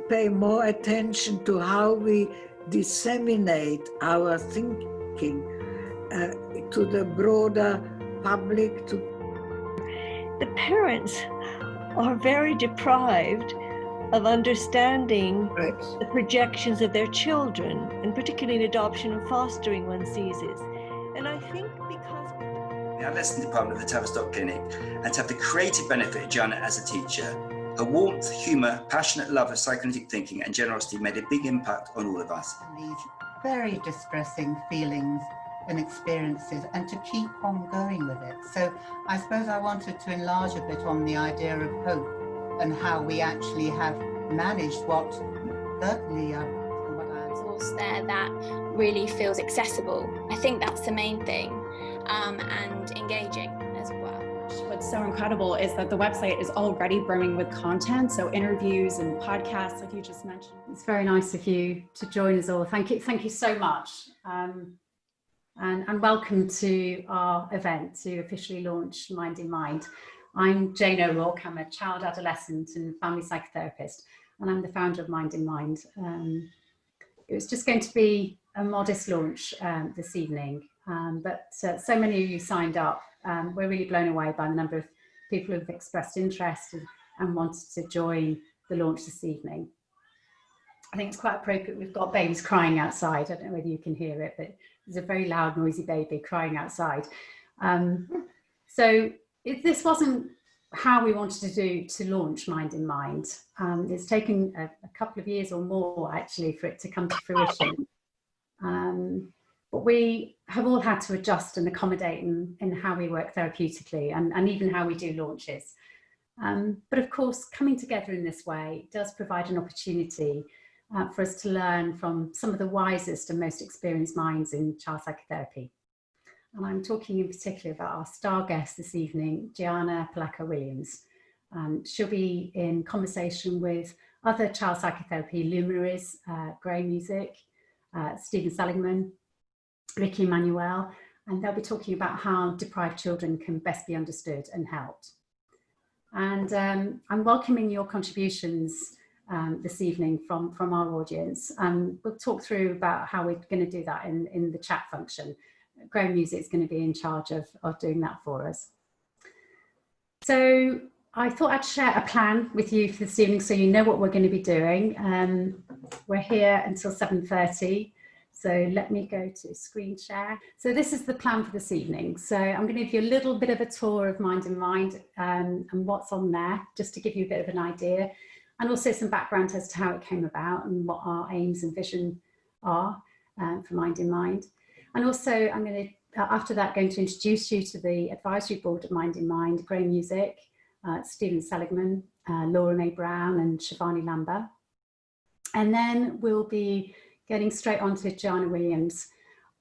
pay more attention to how we disseminate our thinking to the broader public. The parents are very deprived of understanding the projections of their children, and particularly in adoption and fostering, one sees it. And I think because the lesson department at the Tavistock Clinic, and to have the creative benefit of Gianna as a teacher, her warmth, humour, passionate love of psychoanalytic thinking and generosity made a big impact on all of us. These very distressing feelings and experiences, and to keep on going with it. So I suppose I wanted to enlarge a bit on the idea of hope and how we actually have managed what certainly resource there that really feels accessible. I think that's the main thing, and engaging as well. What's so incredible is that the website is already brimming with content, so interviews and podcasts like you just mentioned. It's very nice of you to join us all. Thank you so much. And welcome to our event to officially launch Mind in Mind. I'm Jane O'Rourke. I'm a child, adolescent and family psychotherapist, and I'm the founder of Mind in Mind. It was just going to be a modest launch this evening, but so many of you signed up. We're really blown away by the number of people who've expressed interest and wanted to join the launch this evening. I think it's quite appropriate. We've got babies crying outside. I don't know whether you can hear it, but there's a very loud, noisy baby crying outside. So this wasn't how we wanted to launch Mind in Mind. It's taken a couple of years or more actually for it to come to fruition. But we have all had to adjust and accommodate in how we work therapeutically and even how we do launches. But of course, coming together in this way does provide an opportunity for us to learn from some of the wisest and most experienced minds in child psychotherapy. And I'm talking in particular about our star guest this evening, GIANNA Williams. She'll be in conversation with other child psychotherapy luminaries, Grey Music, Stephen Seligman, Ricky EMANUEL, and they'll be talking about how deprived children can best be understood and helped. And I'm welcoming your contributions this evening from our audience. We'll talk through about how we're going to do that in the chat function. Grey Music is going to be in charge of doing that for us. So I thought I'd share a plan with you for this evening so you know what we're going to be doing. We're here until 7:30. So let me go to screen share. So this is the plan for this evening. So I'm going to give you a little bit of a tour of Mind in Mind and what's on there, just to give you a bit of an idea, and also some background as to how it came about and what our aims and vision are for Mind in Mind. And also I'm going to, after that, going to introduce you to the advisory board of Mind in Mind, Grey Music, Stephen Seligman, Laura May Brown and Shivani Lamber. And then we'll be getting straight on to GIANNA Williams.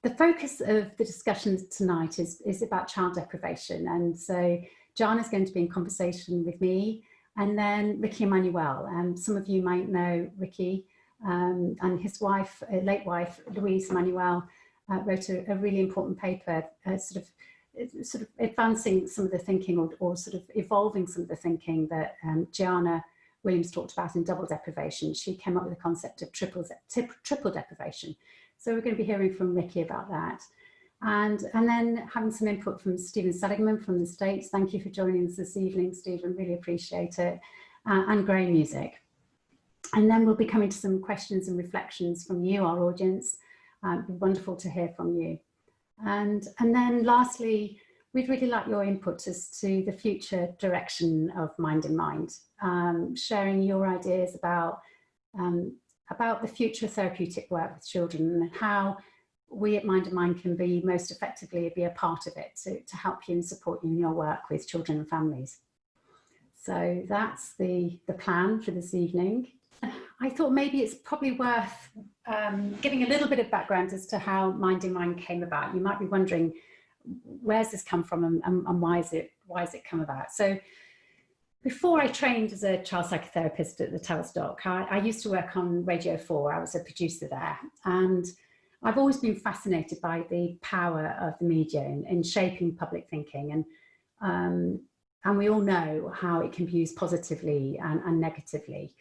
The focus of the discussion tonight is about child deprivation. And so GIANNA's going to be in conversation with me, and then Ricky EMANUEL. Some of you might know Ricky and his wife, late wife, Louise EMANUEL, wrote a really important paper, sort of advancing some of the thinking or sort of evolving some of the thinking that GIANNA Williams talked about in Double Deprivation. She came up with the concept of triple deprivation. So we're going to be hearing from Ricky about that. And then having some input from Stephen Seligman from the States. Thank you for joining us this evening, Stephen, really appreciate it. And Grey Music. And then we'll be coming to some questions and reflections from you, our audience. It'd be wonderful to hear from you. And then lastly, we'd really like your input as to the future direction of Mind in Mind, sharing your ideas about the future therapeutic work with children and how we at Mind in Mind can be most effectively be a part of it to help you and support you in your work with children and families. So that's the plan for this evening. I thought maybe it's probably worth giving a little bit of background as to how Mind in Mind came about. You might be wondering, where's this come from and why is it come about? So before I trained as a child psychotherapist at the Tavistock, I used to work on Radio 4. I was a producer there, and I've always been fascinated by the power of the media in shaping public thinking, and we all know how it can be used positively and negatively.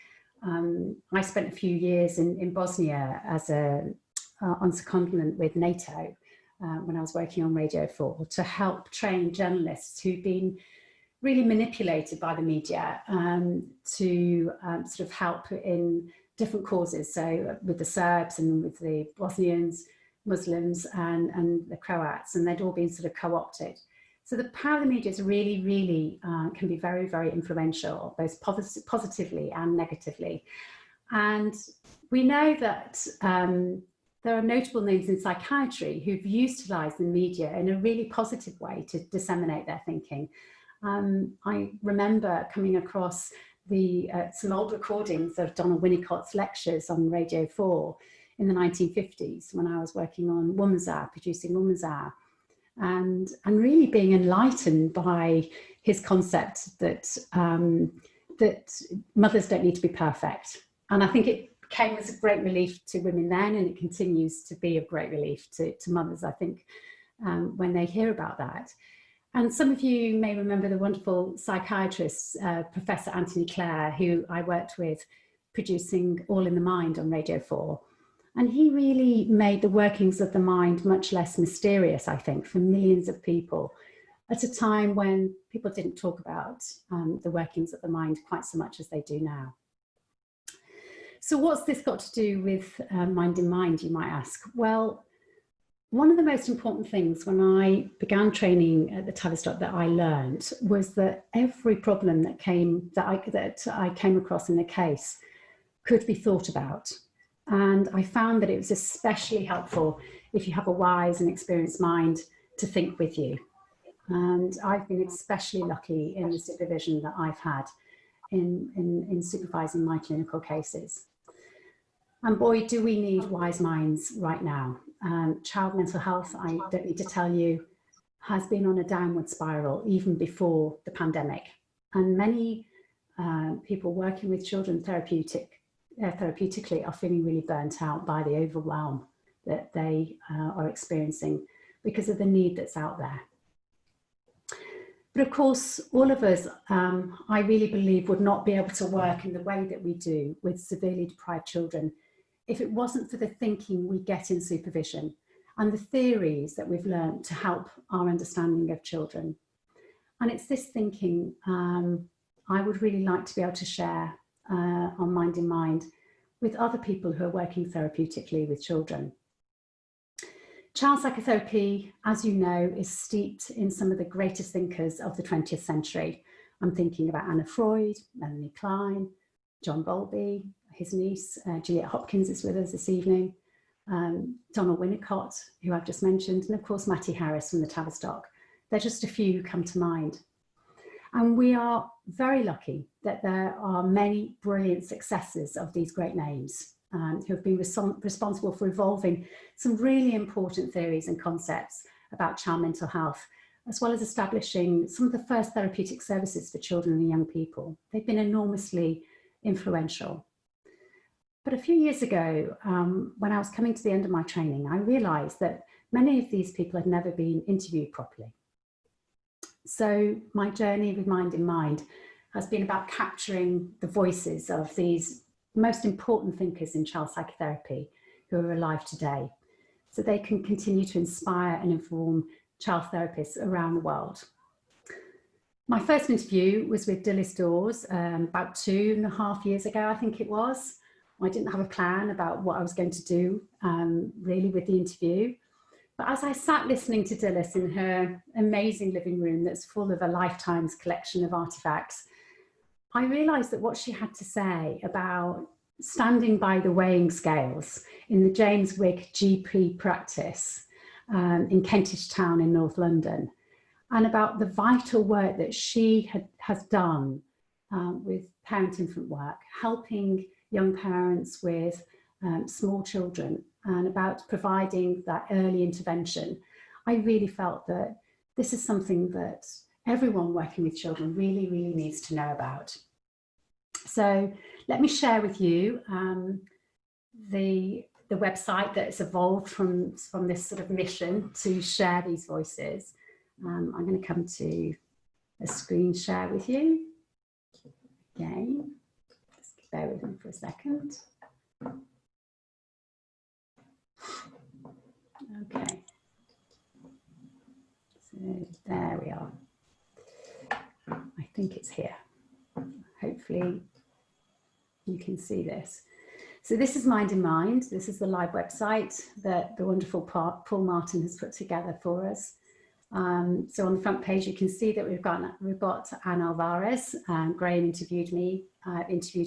I spent a few years in Bosnia as on secondment with NATO when I was working on Radio 4 to help train journalists who'd been really manipulated by the media to sort of help in different causes. So with the Serbs and with the Bosnians, Muslims and the Croats, and they'd all been sort of co-opted. So the power of the media is really, really can be very, very influential, both positively and negatively. And we know that there are notable names in psychiatry who've utilised the media in a really positive way to disseminate their thinking. I remember coming across some old recordings of Donald Winnicott's lectures on Radio 4 in the 1950s when I was working on Woman's Hour, producing Woman's Hour, and really being enlightened by his concept that that mothers don't need to be perfect. And I think it came as a great relief to women then, and it continues to be of great relief to mothers, I think, when they hear about that. And some of you may remember the wonderful psychiatrist, Professor Anthony Clare, who I worked with producing All in the Mind on Radio 4. And he really made the workings of the mind much less mysterious, I think, for millions of people at a time when people didn't talk about the workings of the mind quite so much as they do now. So what's this got to do with Mind in Mind, you might ask? Well, one of the most important things when I began training at the Tavistock that I learned was that every problem that I came across in a case could be thought about. And I found that it was especially helpful if you have a wise and experienced mind to think with you. And I've been especially lucky in the supervision that I've had in supervising my clinical cases. And boy, do we need wise minds right now. Child mental health, I don't need to tell you, has been on a downward spiral even before the pandemic. And many people working with children therapeutically are feeling really burnt out by the overwhelm that they are experiencing because of the need that's out there. But of course, all of us, I really believe, would not be able to work in the way that we do with severely deprived children if it wasn't for the thinking we get in supervision and the theories that we've learned to help our understanding of children. And it's this thinking I would really like to be able to share on Mind in Mind with other people who are working therapeutically with children. Child psychotherapy, as you know, is steeped in some of the greatest thinkers of the 20th century. I'm thinking about Anna Freud, Melanie Klein, John Bowlby, his niece, Juliet Hopkins is with us this evening, Donald Winnicott, who I've just mentioned, and of course Mattie Harris from the Tavistock. They're just a few who come to mind. And we are very lucky that there are many brilliant successors of these great names who have been responsible for evolving some really important theories and concepts about child mental health, as well as establishing some of the first therapeutic services for children and young people. They've been enormously influential. But a few years ago, when I was coming to the end of my training, I realized that many of these people had never been interviewed properly. So my journey with Mind in Mind has been about capturing the voices of these most important thinkers in child psychotherapy who are alive today, so they can continue to inspire and inform child therapists around the world. My first interview was with Dilys Dawes about 2.5 years ago, I think it was. I didn't have a plan about what I was going to do really with the interview. But as I sat listening to Dilys in her amazing living room that's full of a lifetime's collection of artifacts, I realised that what she had to say about standing by the weighing scales in the James Wigg GP practice in Kentish Town in North London, and about the vital work that she has done with parent-infant work, helping young parents with small children, and about providing that early intervention. I really felt that this is something that everyone working with children really, really needs to know about. So let me share with you the website that's evolved from this sort of mission to share these voices. I'm going to come to a screen share with you. Again, just bear with me for a second. Okay. So there we are. I think it's here. Hopefully you can see this. So this is MINDinMIND. This is the live website that the wonderful Paul Martin has put together for us. So on the front page, you can see that we've got Anne Alvarez. Graham interviewed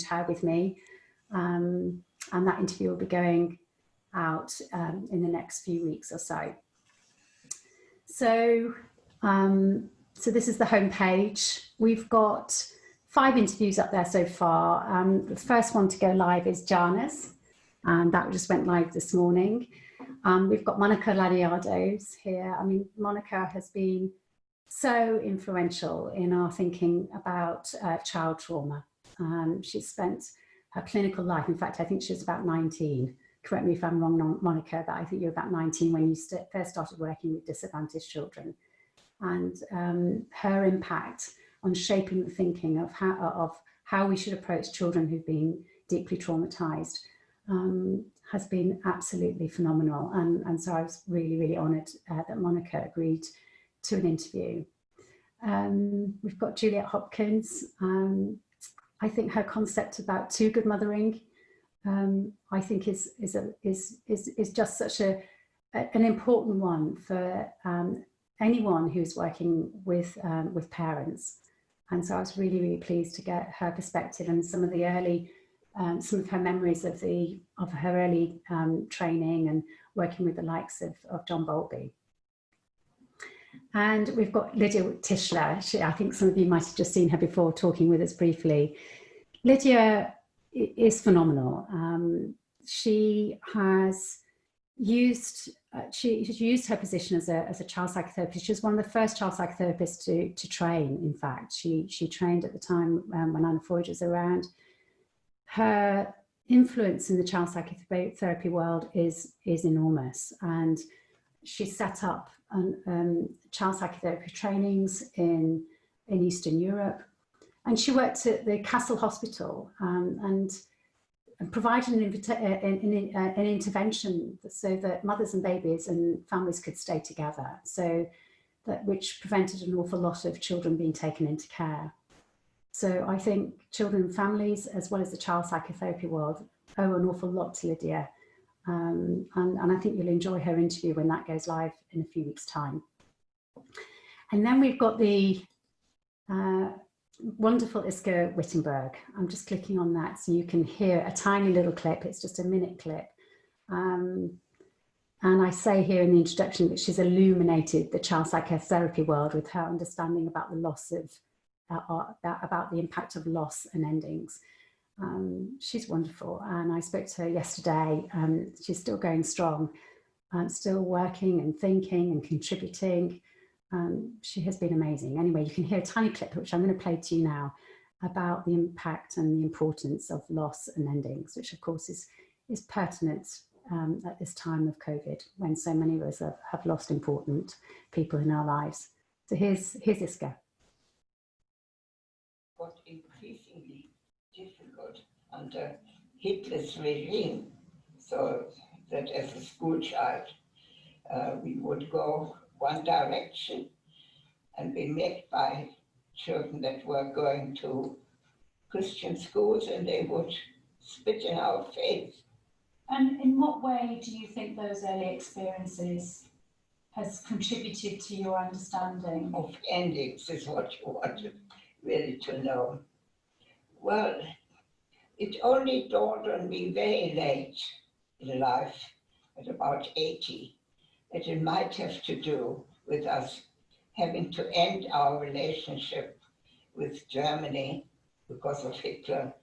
her with me. And that interview will be going out in the next few weeks or so. So, so this is the home page. We've got 5 interviews up there so far. The first one to go live is Gianna's, and that just went live this morning. We've got Monica Laniado's here. I mean, Monica has been so influential in our thinking about child trauma. She's spent her clinical life, in fact, I think she was about 19. Correct me if I'm wrong, Monica, but I think you're about 19 when you first started working with disadvantaged children. And her impact on shaping the thinking of how we should approach children who've been deeply traumatized has been absolutely phenomenal. And so I was really, really honoured that Monica agreed to an interview. We've got Juliet Hopkins. I think her concept about too good mothering, I think is just such an important one for anyone who's working with parents. And so I was really, really pleased to get her perspective and some of the early, some of her memories of her early training and working with the likes of John Bowlby. And we've got Lydia Tischler. I think some of you might have just seen her before talking with us briefly. Lydia is phenomenal. She has used her position as a child psychotherapist. She was one of the first child psychotherapists to train, in fact. She trained at the time when Anna Freud was around. Her influence in the child psychotherapy world is enormous, and she set up child psychotherapy trainings in Eastern Europe, and she worked at the Castle Hospital and provided an intervention so that mothers and babies and families could stay together, which prevented an awful lot of children being taken into care. So I think children and families, as well as the child psychotherapy world, owe an awful lot to Lydia. And I think you'll enjoy her interview when that goes live in a few weeks' time. And then we've got the wonderful Iska Wittenberg. I'm just clicking on that so you can hear a tiny little clip. It's just a minute clip. And I say here in the introduction that she's illuminated the child psychotherapy world with her understanding about the loss of, about the impact of loss and endings. She's wonderful, and I spoke to her yesterday. She's still going strong, still working and thinking and contributing. She has been amazing. Anyway, you can hear a tiny clip, which I'm going to play to you now, about the impact and the importance of loss and endings, which of course is pertinent at this time of COVID, when so many of us have lost important people in our lives. So here's Iska. Got increasingly difficult under Hitler's regime, so that as a school child we would go one direction and be met by children that were going to Christian schools, and they would spit in our face. And in what way do you think those early experiences has contributed to your understanding of endings, is what you wanted really to know? Well, it only dawned on me very late in life, at about 80, that it might have to do with us having to end our relationship with Germany because of Hitler,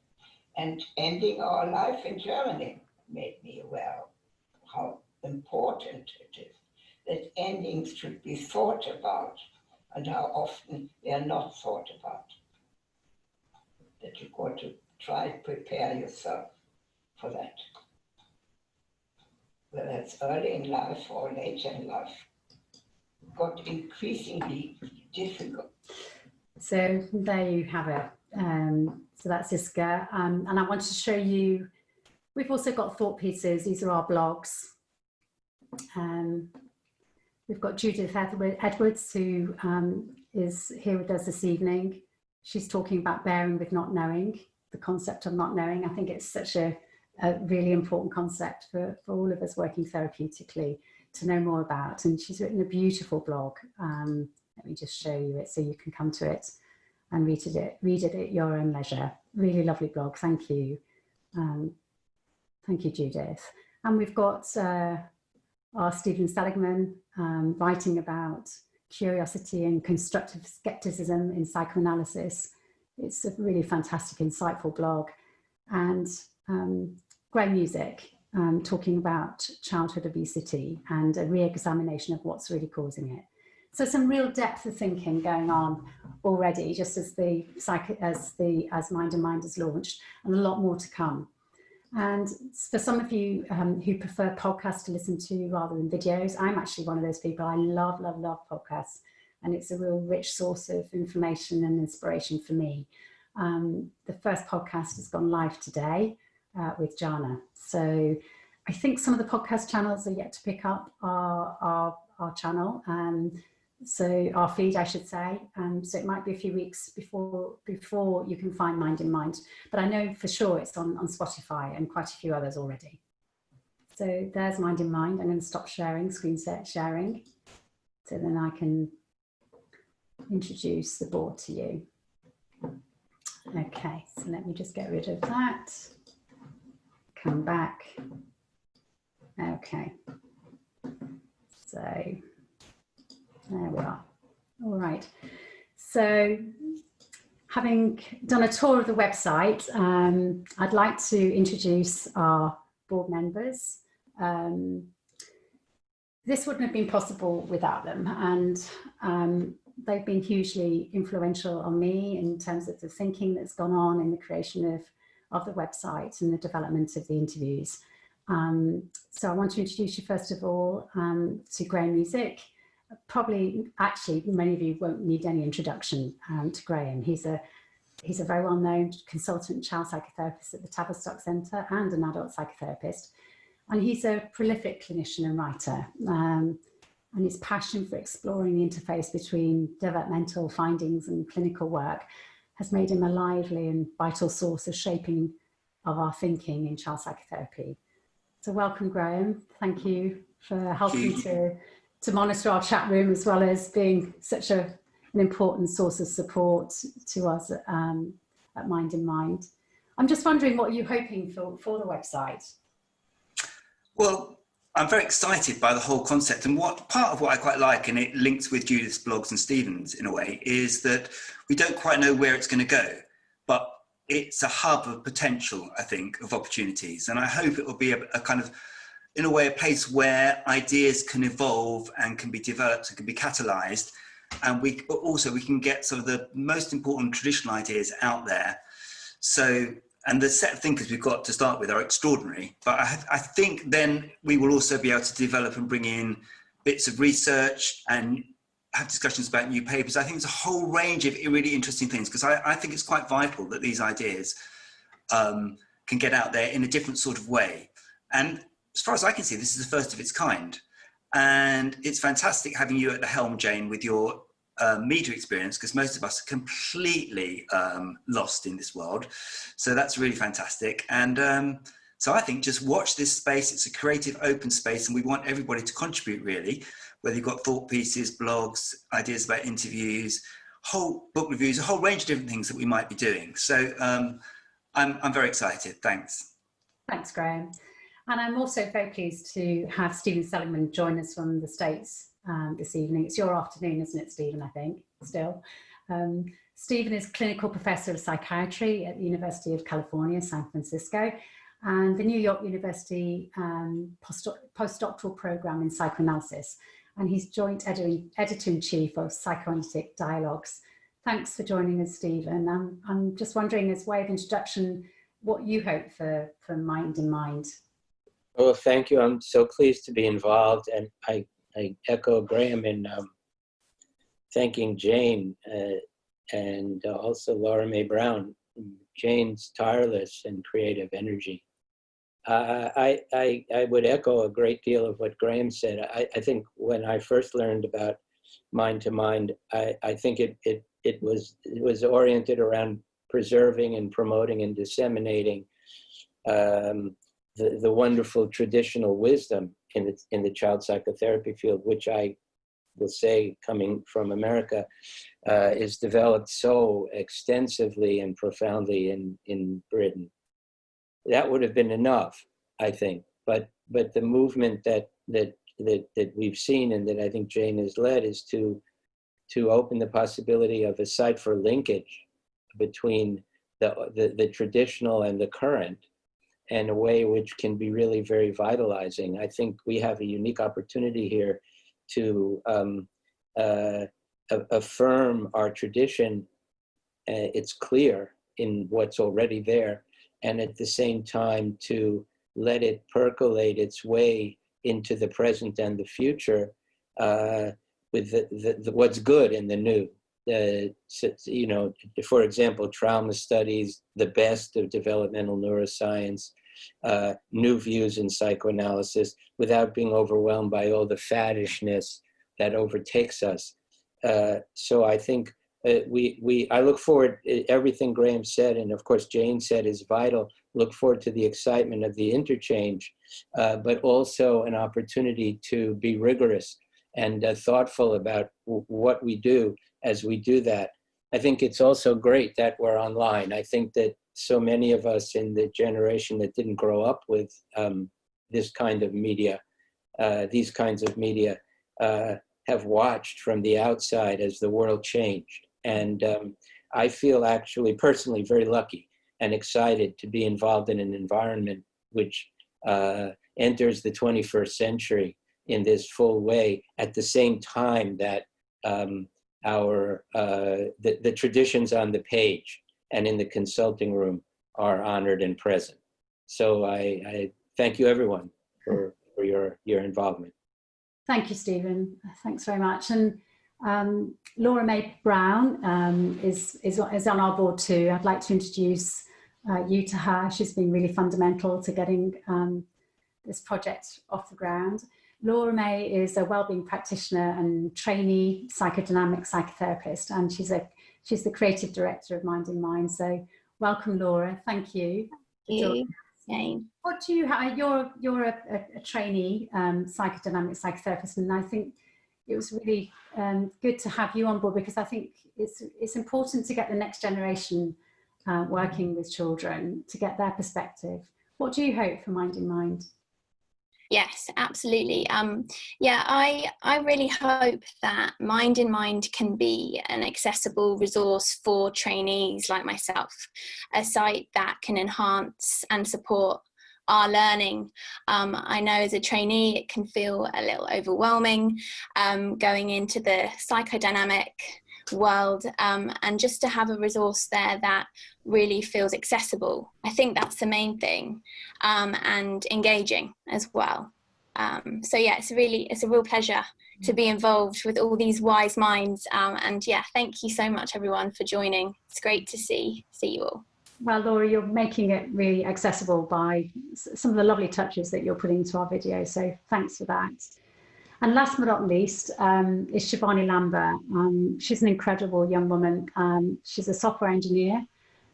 and ending our life in Germany made me aware of how important it is that endings should be thought about, and how often they are not thought about. That you've got to try to prepare yourself for that, whether it's early in life or later in life. Got increasingly difficult. So there you have So that's Iska. And I wanted to show you, we've also got thought pieces. These are our blogs. We've got Judith Edwards, who is here with us this evening. She's talking about bearing with not knowing, the concept of not knowing. I think it's such a really important concept for all of us working therapeutically to know more about. And she's written a beautiful blog. Let me just show you it so you can come to it and read it at your own leisure. Really lovely blog. Thank you. Thank you, Judith. And we've got our Stephen Seligman writing about curiosity and constructive skepticism in psychoanalysis. It's a really fantastic, insightful blog. And Grey Music talking about childhood obesity and a re-examination of what's really causing it. So some real depth of thinking going on already, just as MINDinMIND is launched, and a lot more to come. And for some of you who prefer podcasts to listen to rather than videos, I'm actually one of those people. I love, love, love podcasts, and it's a real rich source of information and inspiration for me. The first podcast has gone live today with GIANNA. So I think some of the podcast channels are yet to pick up our channel. So our feed, I should say. So it might be a few weeks before you can find MINDinMIND, but I know for sure it's on Spotify and quite a few others already. So there's MINDinMIND. I'm going to stop sharing, screen sharing, so then I can introduce the board to you. Okay, so let me just get rid of that. Come back. Okay. So there we are. All right. So having done a tour of the website, I'd like to introduce our board members. This wouldn't have been possible without them. And they've been hugely influential on me in terms of the thinking that's gone on in the creation of the website and the development of the interviews. So I want to introduce you first of all to Grey Music. Probably, actually, many of you won't need any introduction to Graham. He's a very well-known consultant child psychotherapist at the Tavistock Centre and an adult psychotherapist. And he's a prolific clinician and writer. And his passion for exploring the interface between developmental findings and clinical work has made him a lively and vital source of shaping of our thinking in child psychotherapy. So welcome, Graham. Thank you for helping to monitor our chat room, as well as being such an important source of support to us at MINDinMIND. I'm just wondering, what are you hoping for the website? Well, I'm very excited by the whole concept, and part of what I quite like, and it links with Judith's blogs and Stephen's in a way, is that we don't quite know where it's going to go, but it's a hub of potential, I think, of opportunities. And I hope it will be a kind of, in a way, a place where ideas can evolve and can be developed and can be catalyzed. And we can get sort of the most important traditional ideas out there. So, and the set of thinkers we've got to start with are extraordinary, but I think then we will also be able to develop and bring in bits of research and have discussions about new papers. I think it's a whole range of really interesting things, because I think it's quite vital that these ideas can get out there in a different sort of way. And as far as I can see, this is the first of its kind. And it's fantastic having you at the helm, Jane, with your media experience, because most of us are completely lost in this world. So that's really fantastic. And so I think just watch this space. It's a creative, open space, and we want everybody to contribute, really, whether you've got thought pieces, blogs, ideas about interviews, whole book reviews, a whole range of different things that we might be doing. So I'm very excited. Thanks. Thanks, Graham. And I'm also very pleased to have Stephen Seligman join us from the States this evening. It's your afternoon, isn't it, Stephen, I think, still. Stephen is clinical professor of psychiatry at the University of California, San Francisco, and the New York University postdoctoral program in psychoanalysis. And he's joint editor-in-chief of Psychoanalytic Dialogues. Thanks for joining us, Stephen. I'm just wondering, as a way of introduction, what you hope for MINDinMIND. Well, thank you. I'm so pleased to be involved, and I echo Graham in thanking Jane. and also Laura Mae Brown, Jane's tireless and creative energy. I would echo a great deal of what Graham said. I think when I first learned about Mind to Mind, I think it was oriented around preserving and promoting and disseminating the wonderful traditional wisdom in the child psychotherapy field, which I will say, coming from America, is developed so extensively and profoundly in Britain. That would have been enough, I think. But the movement that we've seen and that I think Jane has led is to open the possibility of a site for linkage between the traditional and the current, in a way which can be really very vitalizing. I think we have a unique opportunity here to affirm our tradition. It's clear in what's already there, and at the same time to let it percolate its way into the present and the future with the what's good and the new. You know, for example, trauma studies, the best of developmental neuroscience, new views in psychoanalysis, without being overwhelmed by all the faddishness that overtakes us. So I think I look forward, everything Graham said, and of course Jane said, is vital. Look forward to the excitement of the interchange, but also an opportunity to be rigorous and thoughtful about what we do as we do that. I think it's also great that we're online. I think that so many of us in the generation that didn't grow up with this kind of media, these kinds of media, have watched from the outside as the world changed. And I feel actually personally very lucky and excited to be involved in an environment which enters the 21st century in this full way, at the same time that the traditions on the page and in the consulting room are honored and present. So I thank you everyone for your involvement. Thank you, Stephen. Thanks very much. And Laura Mae Brown is on our board too. I'd like to introduce you to her. She's been really fundamental to getting this project off the ground. Laura Mae is a wellbeing practitioner and trainee psychodynamic psychotherapist, and she's the creative director of MINDinMIND. So welcome, Laura. Thank you. Thank you, Jane. What do you have? You're a trainee psychodynamic psychotherapist, and I think it was really good to have you on board, because I think it's important to get the next generation working with children, to get their perspective. What do you hope for MINDinMIND? Yes, absolutely. Yeah, I really hope that MINDinMIND can be an accessible resource for trainees like myself, a site that can enhance and support our learning. I know as a trainee it can feel a little overwhelming going into the psychodynamic world, and just to have a resource there that really feels accessible. I think that's the main thing, and engaging as well. So yeah, it's a real pleasure to be involved with all these wise minds, and yeah, thank you so much everyone for joining. It's great to see you all. Well, Laura, you're making it really accessible by some of the lovely touches that you're putting into our video, so thanks for that. And last but not least is Shivani Lamber. She's an incredible young woman. She's a software engineer,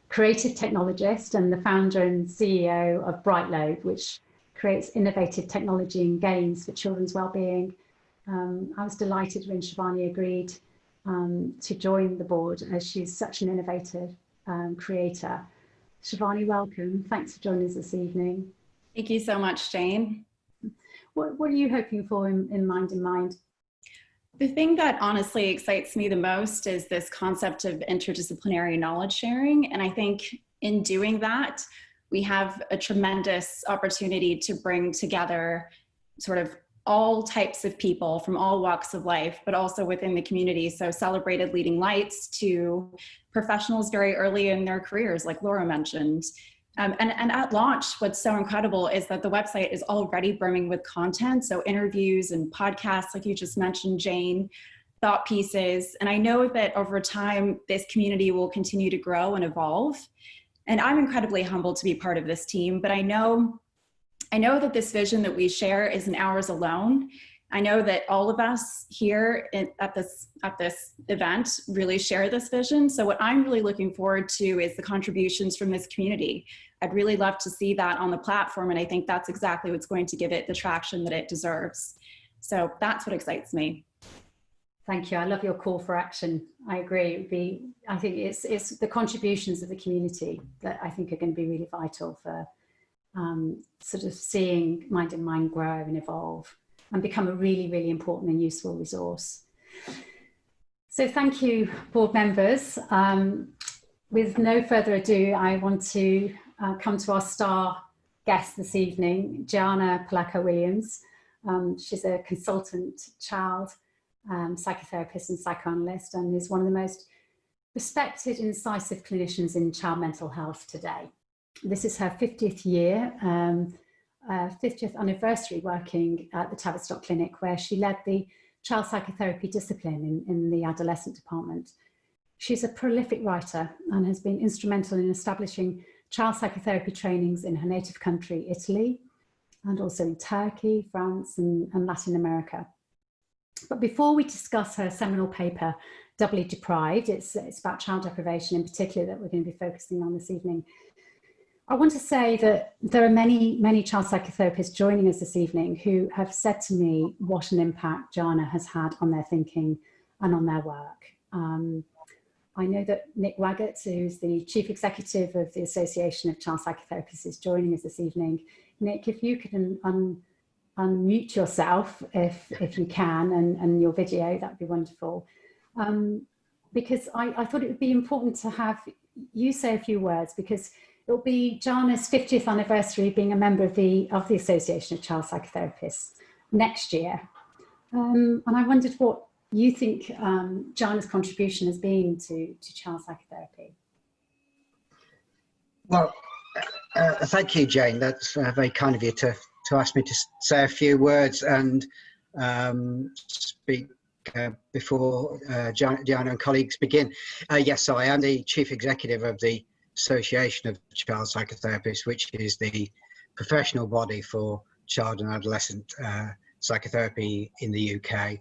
creative technologist, and the founder and CEO of Brightload, which creates innovative technology and games for children's well-being. I was delighted when Shivani agreed to join the board, as she's such an innovative creator. Shivani, welcome. Thanks for joining us this evening. Thank you so much, Jane. What are you hoping for in MINDinMIND? The thing that honestly excites me the most is this concept of interdisciplinary knowledge sharing. And I think in doing that, we have a tremendous opportunity to bring together sort of all types of people from all walks of life, but also within the community. So celebrated leading lights to professionals very early in their careers, like Laura mentioned. And at launch, what's so incredible is that the website is already brimming with content. So interviews and podcasts, like you just mentioned, Jane, thought pieces. And I know that over time, this community will continue to grow and evolve. And I'm incredibly humbled to be part of this team, but I know that this vision that we share isn't ours alone. I know that all of us here at this event really share this vision. So what I'm really looking forward to is the contributions from this community. I'd really love to see that on the platform, and I think that's exactly what's going to give it the traction that it deserves. So that's what excites me. Thank you. I love your call for action. I agree. I think it's the contributions of the community that I think are going to be really vital for sort of seeing Mind in Mind grow and evolve and become a really, really important and useful resource. So thank you, board members. With no further ado, I want to come to our star guest this evening, GIANNA Williams. She's a consultant child psychotherapist and psychoanalyst, and is one of the most respected, incisive clinicians in child mental health today. This is her 50th year, 50th anniversary working at the Tavistock Clinic, where she led the child psychotherapy discipline in the adolescent department. She's a prolific writer and has been instrumental in establishing child psychotherapy trainings in her native country, Italy, and also in Turkey, France, and Latin America. But before we discuss her seminal paper, Doubly Deprived, it's about child deprivation in particular that we're going to be focusing on this evening, I want to say that there are many, many child psychotherapists joining us this evening who have said to me what an impact GIANNA has had on their thinking and on their work. I know that Nick Waggetts, who's the Chief Executive of the Association of Child Psychotherapists, is joining us this evening. Nick, if you could unmute yourself, if you can, and your video, that'd be wonderful. Because I thought it would be important to have you say a few words, because it'll be GIANNA's 50th anniversary being a member of the Association of Child Psychotherapists next year. And I wondered what you think GIANNA's contribution has been to child psychotherapy. Well, thank you, Jane. That's very kind of you to ask me to say a few words and speak before GIANNA and colleagues begin. Yes, so I am the Chief Executive of the Association of Child Psychotherapists, which is the professional body for child and adolescent psychotherapy in the UK.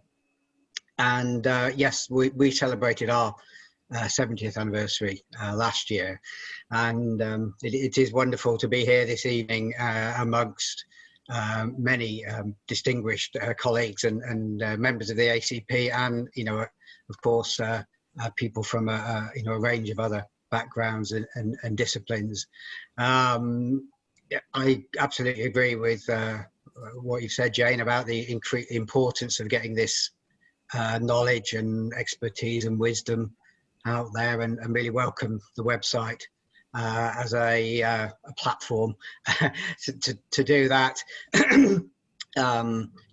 And yes, we celebrated our 70th anniversary last year, and it is wonderful to be here this evening amongst many distinguished colleagues and members of the ACP, and of course people from a range of other backgrounds and disciplines. I absolutely agree with what you've said, Jane, about the importance of getting this knowledge and expertise and wisdom out there, and really welcome the website as a platform to do that.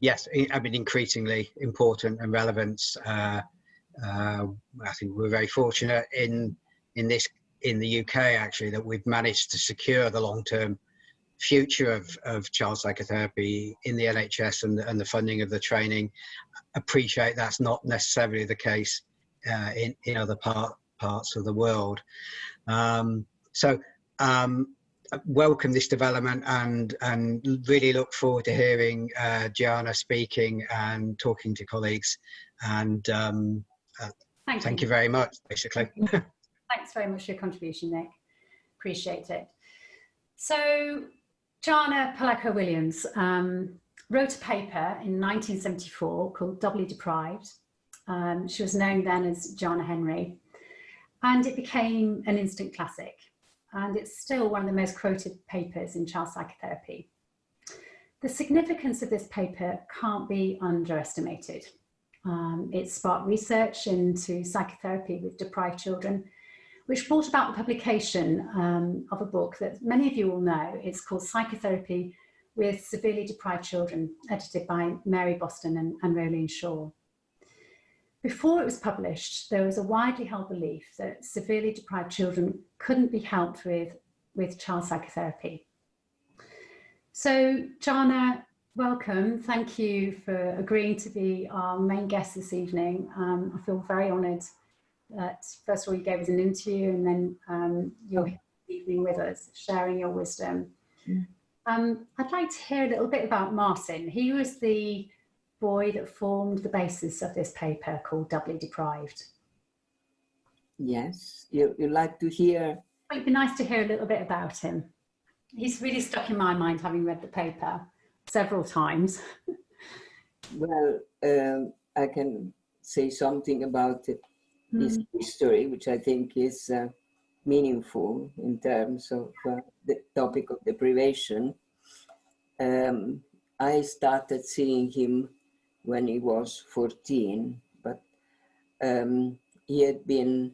Yes, I mean, increasingly important and relevant. I think we're very fortunate in the UK, actually, that we've managed to secure the long-term future of child psychotherapy in the NHS and the funding of the training. Appreciate that's not necessarily the case in other parts of the world. Welcome this development, and really look forward to hearing GIANNA speaking and talking to colleagues. And thank you very much, basically. Thanks very much for your contribution, Nick. Appreciate it. So GIANNA Williams wrote a paper in 1974 called Doubly Deprived. She was known then as GIANNA Henry, and it became an instant classic. And it's still one of the most quoted papers in child psychotherapy. The significance of this paper can't be underestimated. It sparked research into psychotherapy with deprived children, which brought about the publication of a book that many of you will know. It's called Psychotherapy with Severely Deprived Children, edited by Mary Boston and Rolene Shaw. Before it was published, there was a widely held belief that severely deprived children couldn't be helped with child psychotherapy. So GIANNA Welcome. Thank you for agreeing to be our main guest this evening. I feel very honoured that first of all you gave us an interview, and then you're here this evening with us, sharing your wisdom. I'd like to hear a little bit about Martin. He was the boy that formed the basis of this paper called Doubly Deprived. Yes, you like to hear? It'd be nice to hear a little bit about him. He's really stuck in my mind, having read the paper several times. Well, I can say something about his history, which I think is meaningful in terms of the topic of deprivation. I started seeing him when he was 14, but he had been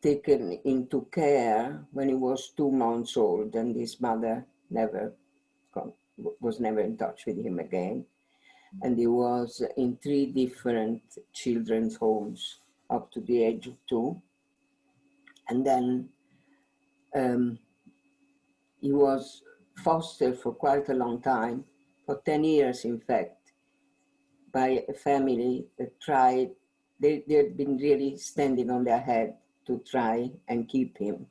taken into care when he was 2 months old, and his mother was never in touch with him again. And he was in 3 different children's homes up to the age of 2. And then he was fostered for quite a long time, for 10 years in fact, by a family that tried, they had been really standing on their head to try and keep him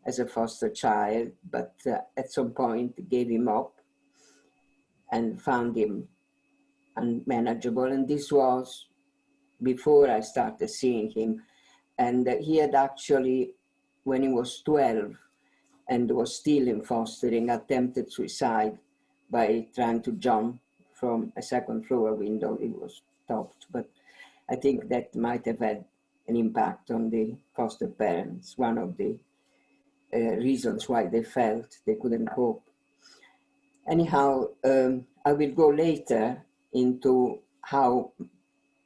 as a foster child, but at some point gave him up and found him unmanageable. And this was before I started seeing him. And he had actually, when he was 12 and was still in fostering, attempted suicide by trying to jump from a 2nd floor window. He was stopped, but I think that might have had an impact on the foster parents, one of the reasons why they felt they couldn't cope. Anyhow, I will go later into how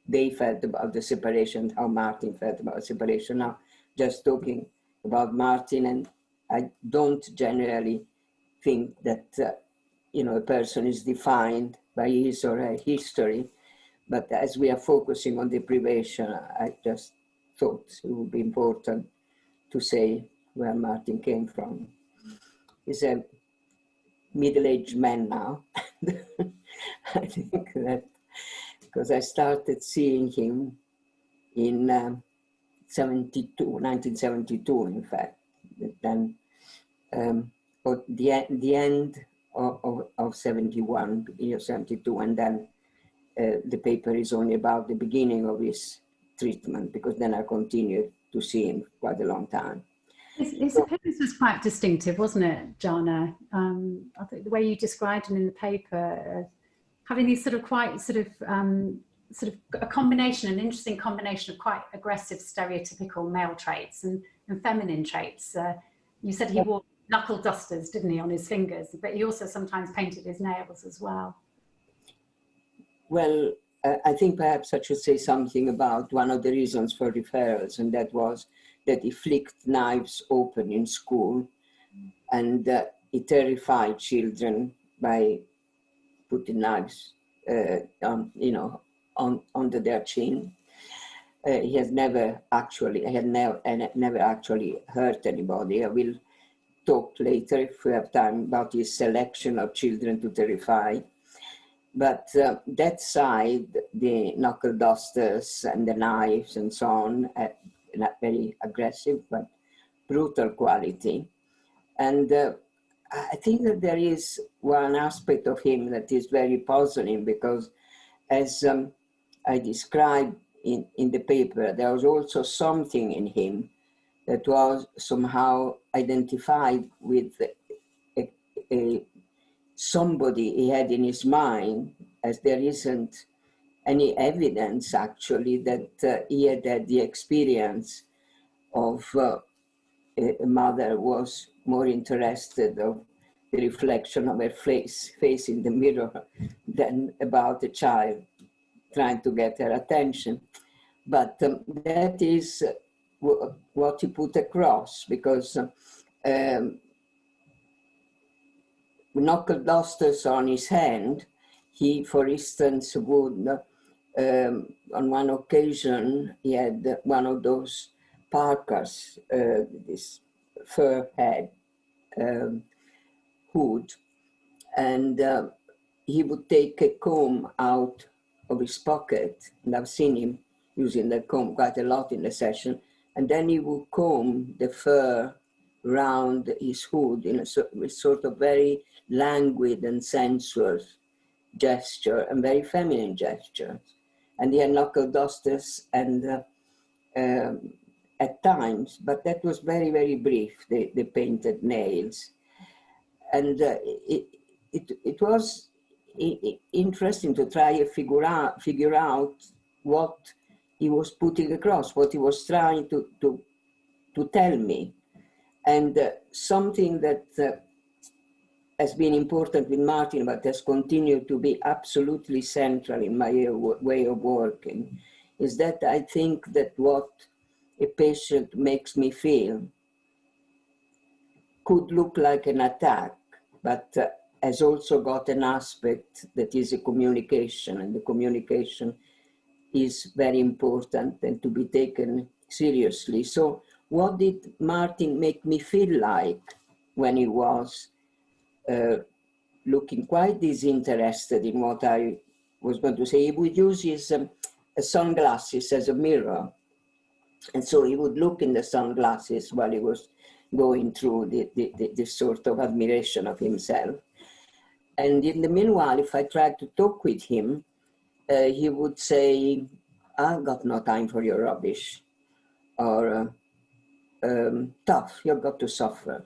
they felt about the separation, how Martin felt about the separation. Now, just talking about Martin, and I don't generally think that a person is defined by his or her history, but as we are focusing on deprivation, I just thought it would be important to say where Martin came from. He's a middle-aged man now. I think that because I started seeing him in 1972, in fact. Then at the end of 71, beginning of 72, and then the paper is only about the beginning of his treatment, because then I continued to see him quite a long time. His appearance was quite distinctive, wasn't it, Gianna? I think the way you described him in the paper, having these sort of a combination, an interesting combination of quite aggressive, stereotypical male traits and feminine traits. You said he wore knuckle dusters, didn't he, on his fingers, but he also sometimes painted his nails as well. Well, I think perhaps I should say something about one of the reasons for referrals, and that was that he flicked knives open in school, and he terrified children by putting knives under their chin. He has never actually hurt anybody. I will talk later, if we have time, about his selection of children to terrify. But that side, the knuckle dusters and the knives and so on, not very aggressive but brutal quality. And I think that there is one aspect of him that is very puzzling, because as I described in the paper, there was also something in him that was somehow identified with somebody he had in his mind, as there isn't any evidence actually that he had had the experience of a mother was more interested of the reflection of her face in the mirror than about a child trying to get her attention. But that is what he put across, because knuckle dusters on his hand, he, for instance, would, on one occasion, he had one of those parkas, this fur head hood, And he would take a comb out of his pocket, and I've seen him using the comb quite a lot in the session, and then he would comb the fur round his hood in a sort of very languid and sensual gesture, and very feminine gesture. And he had knuckle dusters and at times, but that was very, very brief, the painted nails. And it was interesting to try to figure out what he was putting across, what he was trying to tell me. And something that has been important with Martin, but has continued to be absolutely central in my way of working, is that I think that what a patient makes me feel could look like an attack, but has also got an aspect that is a communication, and the communication is very important and to be taken seriously. So what did Martin make me feel like when he was looking quite disinterested in what I was going to say? He would use his sunglasses as a mirror. And so he would look in the sunglasses while he was going through this sort of admiration of himself. And in the meanwhile, if I tried to talk with him, he would say, "I've got no time for your rubbish," or "Tough, you've got to suffer.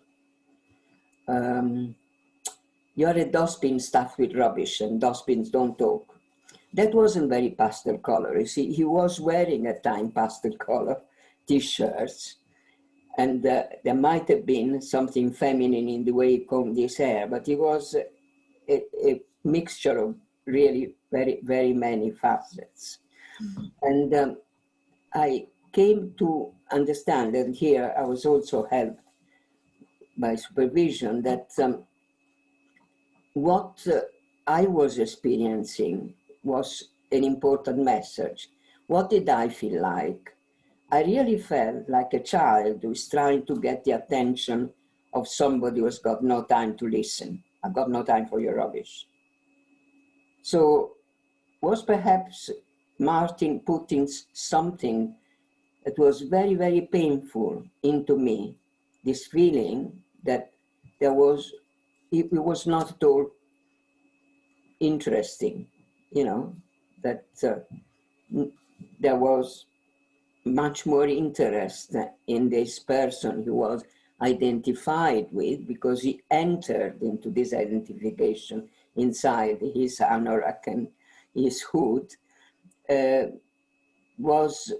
You're a dustbin stuffed with rubbish, and dustbins don't talk." That wasn't very pastel color. You see, he was wearing at time pastel color t-shirts, and there might have been something feminine in the way he combed his hair, but he was a mixture of really very, very many facets. Mm-hmm. And I came to understand, and here I was also helped by supervision, that what I was experiencing was an important message. What did I feel like? I really felt like a child who is trying to get the attention of somebody who's got no time to listen. I've got no time for your rubbish. So was perhaps Martin putting something that was very, very painful into me, this feeling that it was not at all interesting, that there was much more interest in this person who was identified with, because he entered into this identification inside his anorak and his hood, was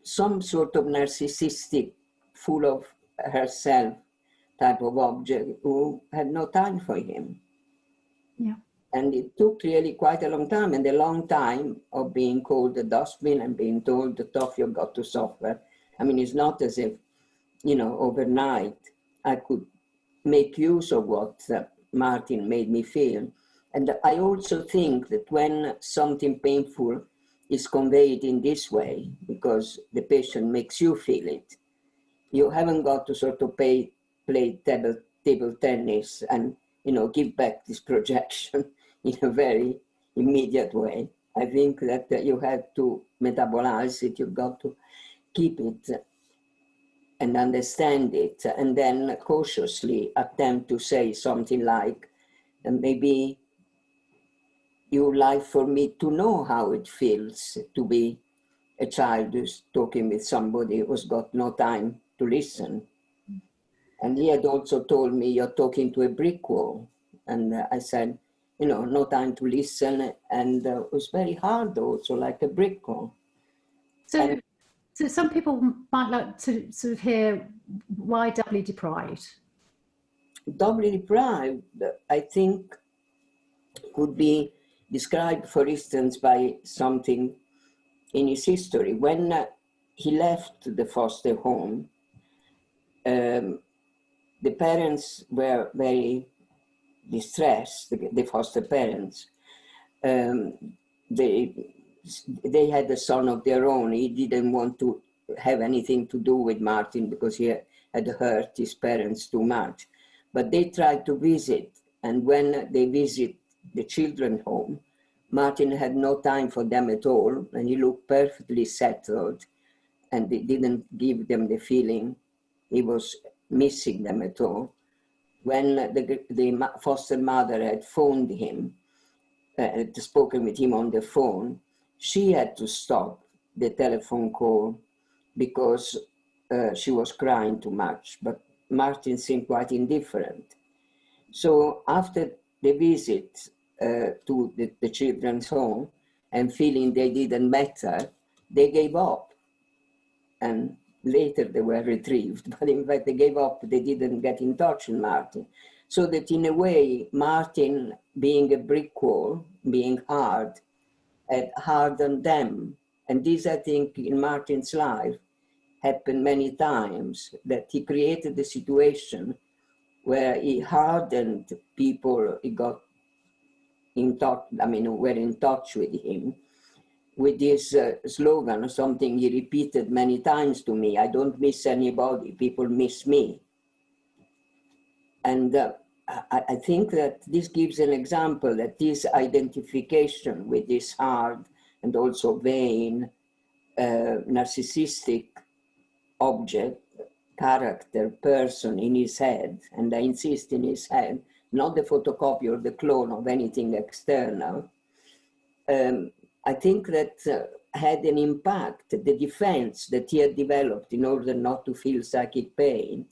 some sort of narcissistic, full of herself type of object who had no time for him. Yeah. And it took really quite a long time, and a long time of being called a dustbin and being told the tough you've got to suffer. I mean, it's not as if, overnight I could make use of what Martin made me feel. And I also think that when something painful is conveyed in this way, because the patient makes you feel it, you haven't got to sort of play table tennis and, give back this projection in a very immediate way. I think that you have to metabolize it, you've got to keep it and understand it, and then cautiously attempt to say something like, maybe you would like for me to know how it feels to be a child who's talking with somebody who's got no time to listen. And he had also told me, you're talking to a brick wall. And I said, no time to listen. And it was very hard also, like a brick wall. So some people might like to sort of hear why doubly deprived. Doubly deprived, I think, could be described, for instance, by something in his history. When he left the foster home, the parents were very distressed, the foster parents. They had a son of their own. He didn't want to have anything to do with Martin because he had hurt his parents too much. But they tried to visit And when they visit the children's home, Martin had no time for them at all, and he looked perfectly settled, and they didn't give them the feeling he was missing them at all. When the foster mother had phoned him, had spoken with him on the phone, she had to stop the telephone call because she was crying too much, but Martin seemed quite indifferent. So after the visit to the children's home and feeling they didn't matter, they gave up. And later they were retrieved, but in fact they gave up, they didn't get in touch with Martin. So that in a way, Martin, being a brick wall, being hard, had hardened them. And this, I think, in Martin's life happened many times, that he created a situation where he hardened people, he got in touch, were in touch with him, with this slogan, something he repeated many times to me: I don't miss anybody, people miss me. And I think that this gives an example that this identification with this hard and also vain, narcissistic object, character, person in his head, and I insist in his head, not the photocopy or the clone of anything external, I think that had an impact. The defense that he had developed in order not to feel psychic pain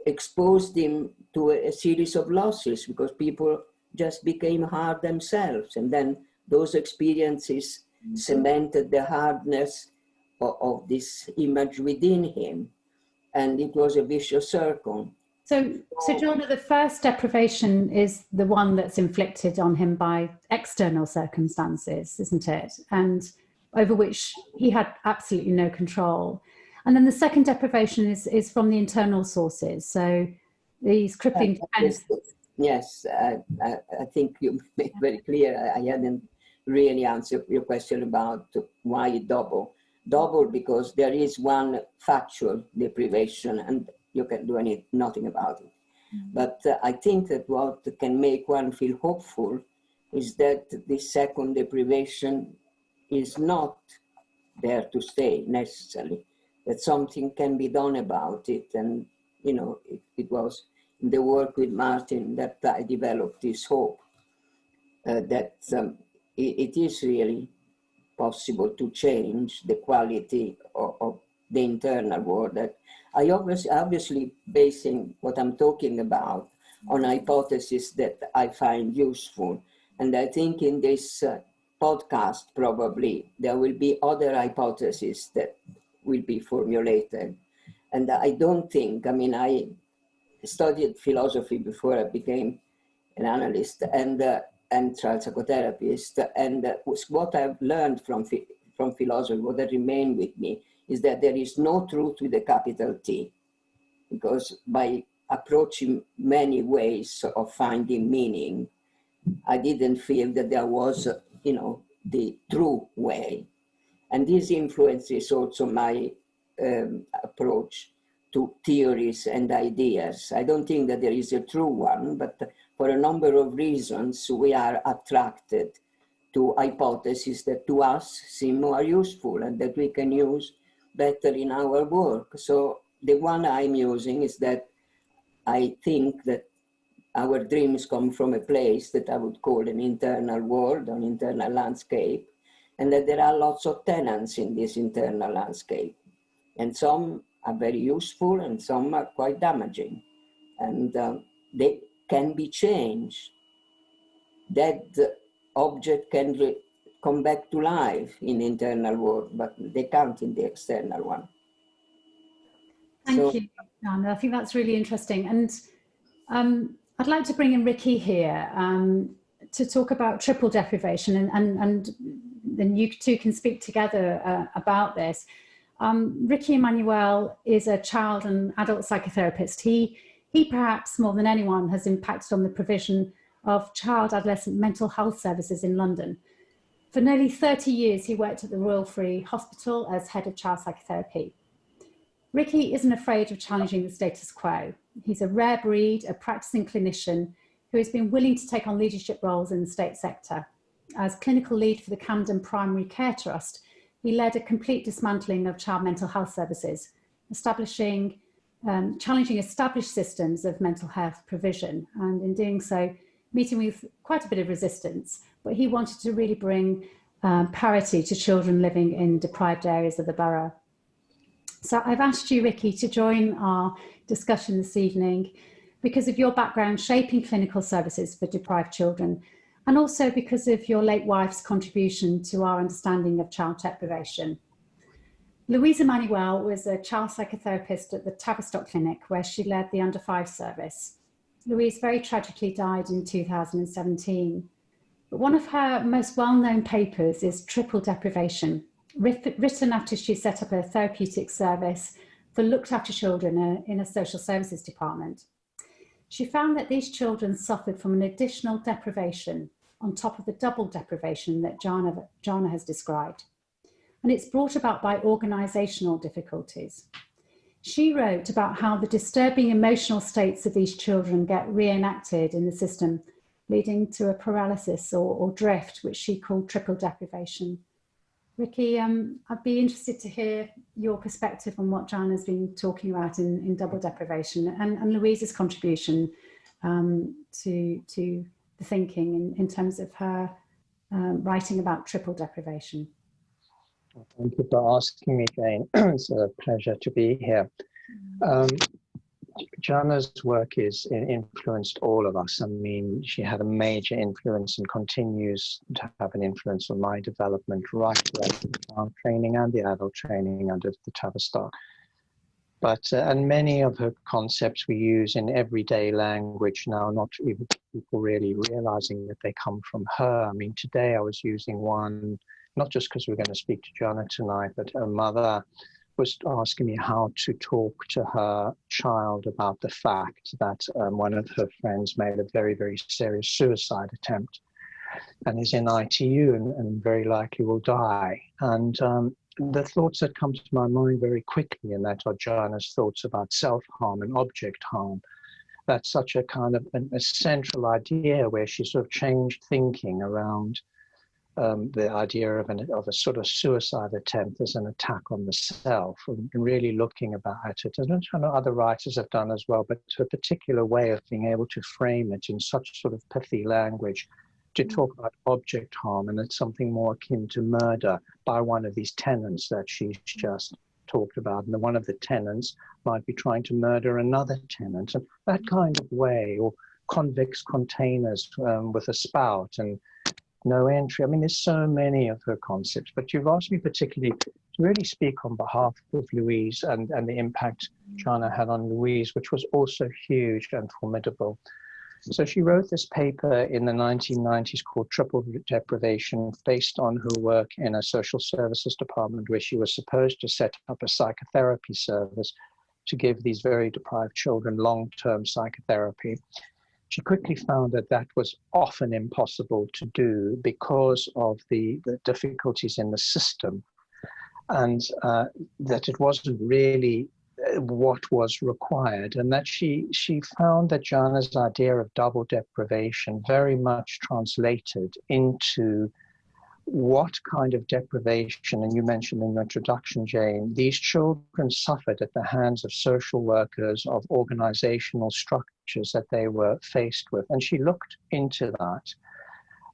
exposed him to a series of losses, because people just became hard themselves, and then those experiences cemented the hardness of this image within him, and it was a vicious circle. So Joanna, the first deprivation is the one that's inflicted on him by external circumstances, isn't it? And over which he had absolutely no control. And then the second deprivation is from the internal sources. So these crippling defenses. Yes, I think you made very clear. I hadn't really answered your question about why double. Double because there is one factual deprivation and you can do nothing about it. But I think that what can make one feel hopeful is that the second deprivation is not there to stay necessarily, that something can be done about it. And, you know, it was in the work with Martin that I developed this hope that it is really possible to change the quality of the internal world. That I obviously basing what I'm talking about on hypotheses that I find useful. And I think in this podcast, probably there will be other hypotheses that will be formulated. And I don't think, I mean, I studied philosophy before I became an analyst and child psychotherapist. And what I've learned from philosophy, what that remained with me, is that there is no truth with a capital T, because by approaching many ways of finding meaning, I didn't feel that there was, you know, the true way. And this influences also my approach to theories and ideas. I don't think that there is a true one, but for a number of reasons, we are attracted to hypotheses that to us seem more useful and that we can use better in our work. So the one I'm using is that I think that our dreams come from a place that I would call an internal world, an internal landscape, and that there are lots of tenants in this internal landscape. And some are very useful and some are quite damaging. And they can be changed. That object can come back to life in the internal world, but they can't in the external one. Thank you, Joanna. I think that's really interesting. And I'd like to bring in Ricky here to talk about triple deprivation, and then you two can speak together about this. Ricky EMANUEL is a child and adult psychotherapist. He perhaps more than anyone has impacted on the provision of child adolescent mental health services in London. For nearly 30 years, he worked at the Royal Free Hospital as head of child psychotherapy. Ricky isn't afraid of challenging the status quo. He's a rare breed, a practicing clinician who has been willing to take on leadership roles in the state sector. As clinical lead for the Camden Primary Care Trust, he led a complete dismantling of child mental health services, challenging established systems of mental health provision, and in doing so, meeting with quite a bit of resistance. But he wanted to really bring parity to children living in deprived areas of the borough. So I've asked you, Ricky, to join our discussion this evening because of your background shaping clinical services for deprived children, and also because of your late wife's contribution to our understanding of child deprivation. Louise EMANUEL was a child psychotherapist at the Tavistock Clinic, where she led the Under 5 service. Louise very tragically died in 2017. But one of her most well-known papers is Triple Deprivation, written after she set up a therapeutic service for looked after children in a social services department. She found that these children suffered from an additional deprivation on top of the double deprivation that GIANNA has described. And it's brought about by organisational difficulties. She wrote about how the disturbing emotional states of these children get reenacted in the system, leading to a paralysis or drift, which she called triple deprivation. Ricky, I'd be interested to hear your perspective on what GIANNA's been talking about in double deprivation, and Louise's contribution to the thinking in terms of her writing about triple deprivation. Well, thank you for asking me, Jane. It's a pleasure to be here. GIANNA's work has influenced all of us. I mean, she had a major influence and continues to have an influence on my development right throughout the child training and the adult training under the Tavistock. But, and many of her concepts we use in everyday language now, not even people really realizing that they come from her. I mean, today I was using one, not just because we're going to speak to GIANNA tonight, but her mother was asking me how to talk to her child about the fact that one of her friends made a very, very serious suicide attempt and is in ITU and very likely will die. And the thoughts that come to my mind very quickly, and that are GIANNA's thoughts about self-harm and object harm. That's such a kind of a central idea where she sort of changed thinking around the idea of a sort of suicide attempt as an attack on the self, and really looking at it. I know other writers have done as well, but to a particular way of being able to frame it in such sort of pithy language, to talk about object harm, and it's something more akin to murder by one of these tenants that she's just talked about. And one of the tenants might be trying to murder another tenant, and that kind of way, or convicts containers with a spout and no entry. I mean, there's so many of her concepts, but you've asked me particularly to really speak on behalf of Louise and the impact GIANNA had on Louise, which was also huge and formidable. So she wrote this paper in the 1990s called Triple Deprivation, based on her work in a social services department where she was supposed to set up a psychotherapy service to give these very deprived children long-term psychotherapy. She quickly found that that was often impossible to do because of the difficulties in the system, and that it wasn't really what was required, and that she found that GIANNA's idea of double deprivation very much translated into what kind of deprivation, and you mentioned in the introduction, Jane, these children suffered at the hands of social workers, of organizational structures that they were faced with. And she looked into that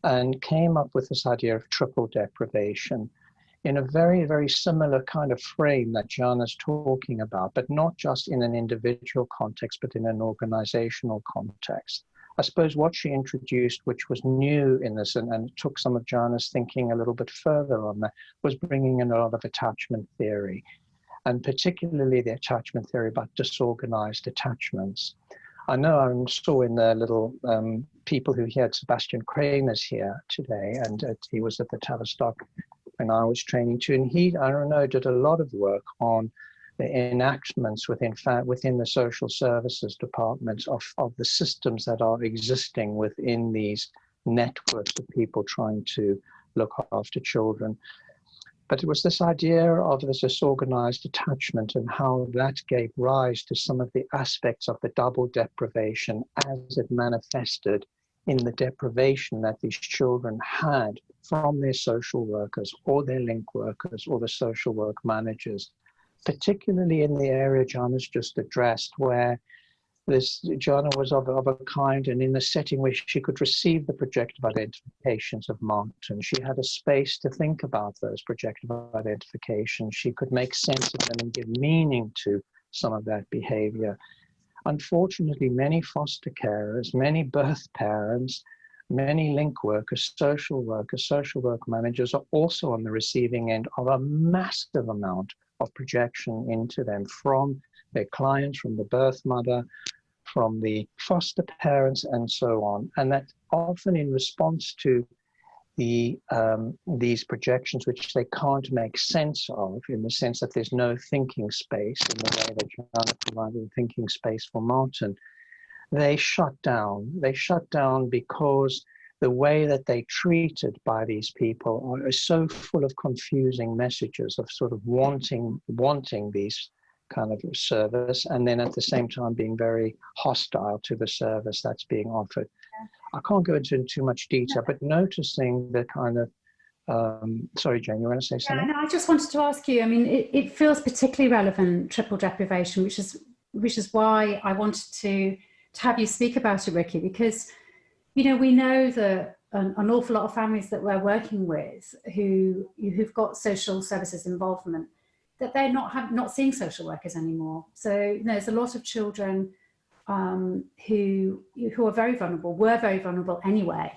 and came up with this idea of triple deprivation in a very, very similar kind of frame that GIANNA's talking about, but not just in an individual context, but in an organizational context. I suppose what she introduced, which was new in this, and took some of GIANNA's thinking a little bit further on that, was bringing in a lot of attachment theory, and particularly the attachment theory about disorganized attachments. I know I saw in the little people who had Sebastian Kramer's here today, and he was at the Tavistock when I was training too, and he, I don't know, did a lot of work on the enactments within the social services departments of the systems that are existing within these networks of people trying to look after children. But it was this idea of this disorganized attachment and how that gave rise to some of the aspects of the double deprivation as it manifested in the deprivation that these children had from their social workers or their link workers or the social work managers, particularly in the area Gianna's just addressed, where Gianna was of a kind and in a setting where she could receive the projective identifications of Martin. She had a space to think about those projective identifications. She could make sense of them and give meaning to some of that behavior. Unfortunately, many foster carers, many birth parents, many link workers, social work managers are also on the receiving end of a massive amount of projection into them from their clients, from the birth mother, from the foster parents, and so on. And that often in response to these projections, which they can't make sense of, in the sense that there's no thinking space in the way that Gianna provided a thinking space for Martin, they shut down. They shut down because the way that they treated by these people are so full of confusing messages of sort of wanting these kind of service, and then at the same time being very hostile to the service that's being offered. I can't go into too much detail, but noticing the kind of, sorry, Jane, you want to say something? Yeah, no, I just wanted to ask you, I mean, it feels particularly relevant, triple deprivation, which is why I wanted to have you speak about it, Ricky, because, you know, we know that an awful lot of families that we're working with who've got social services involvement, that they're not seeing social workers anymore. So you know, there's a lot of children who are very vulnerable, were very vulnerable anyway,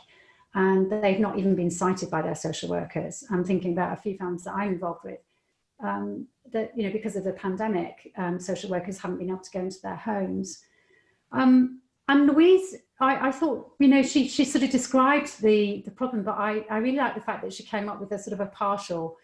and they've not even been cited by their social workers. I'm thinking about a few families that I'm involved with, that, you know, because of the pandemic, social workers haven't been able to go into their homes. And Louise, I thought, you know, she sort of described the problem, but I really like the fact that she came up with a sort of a partial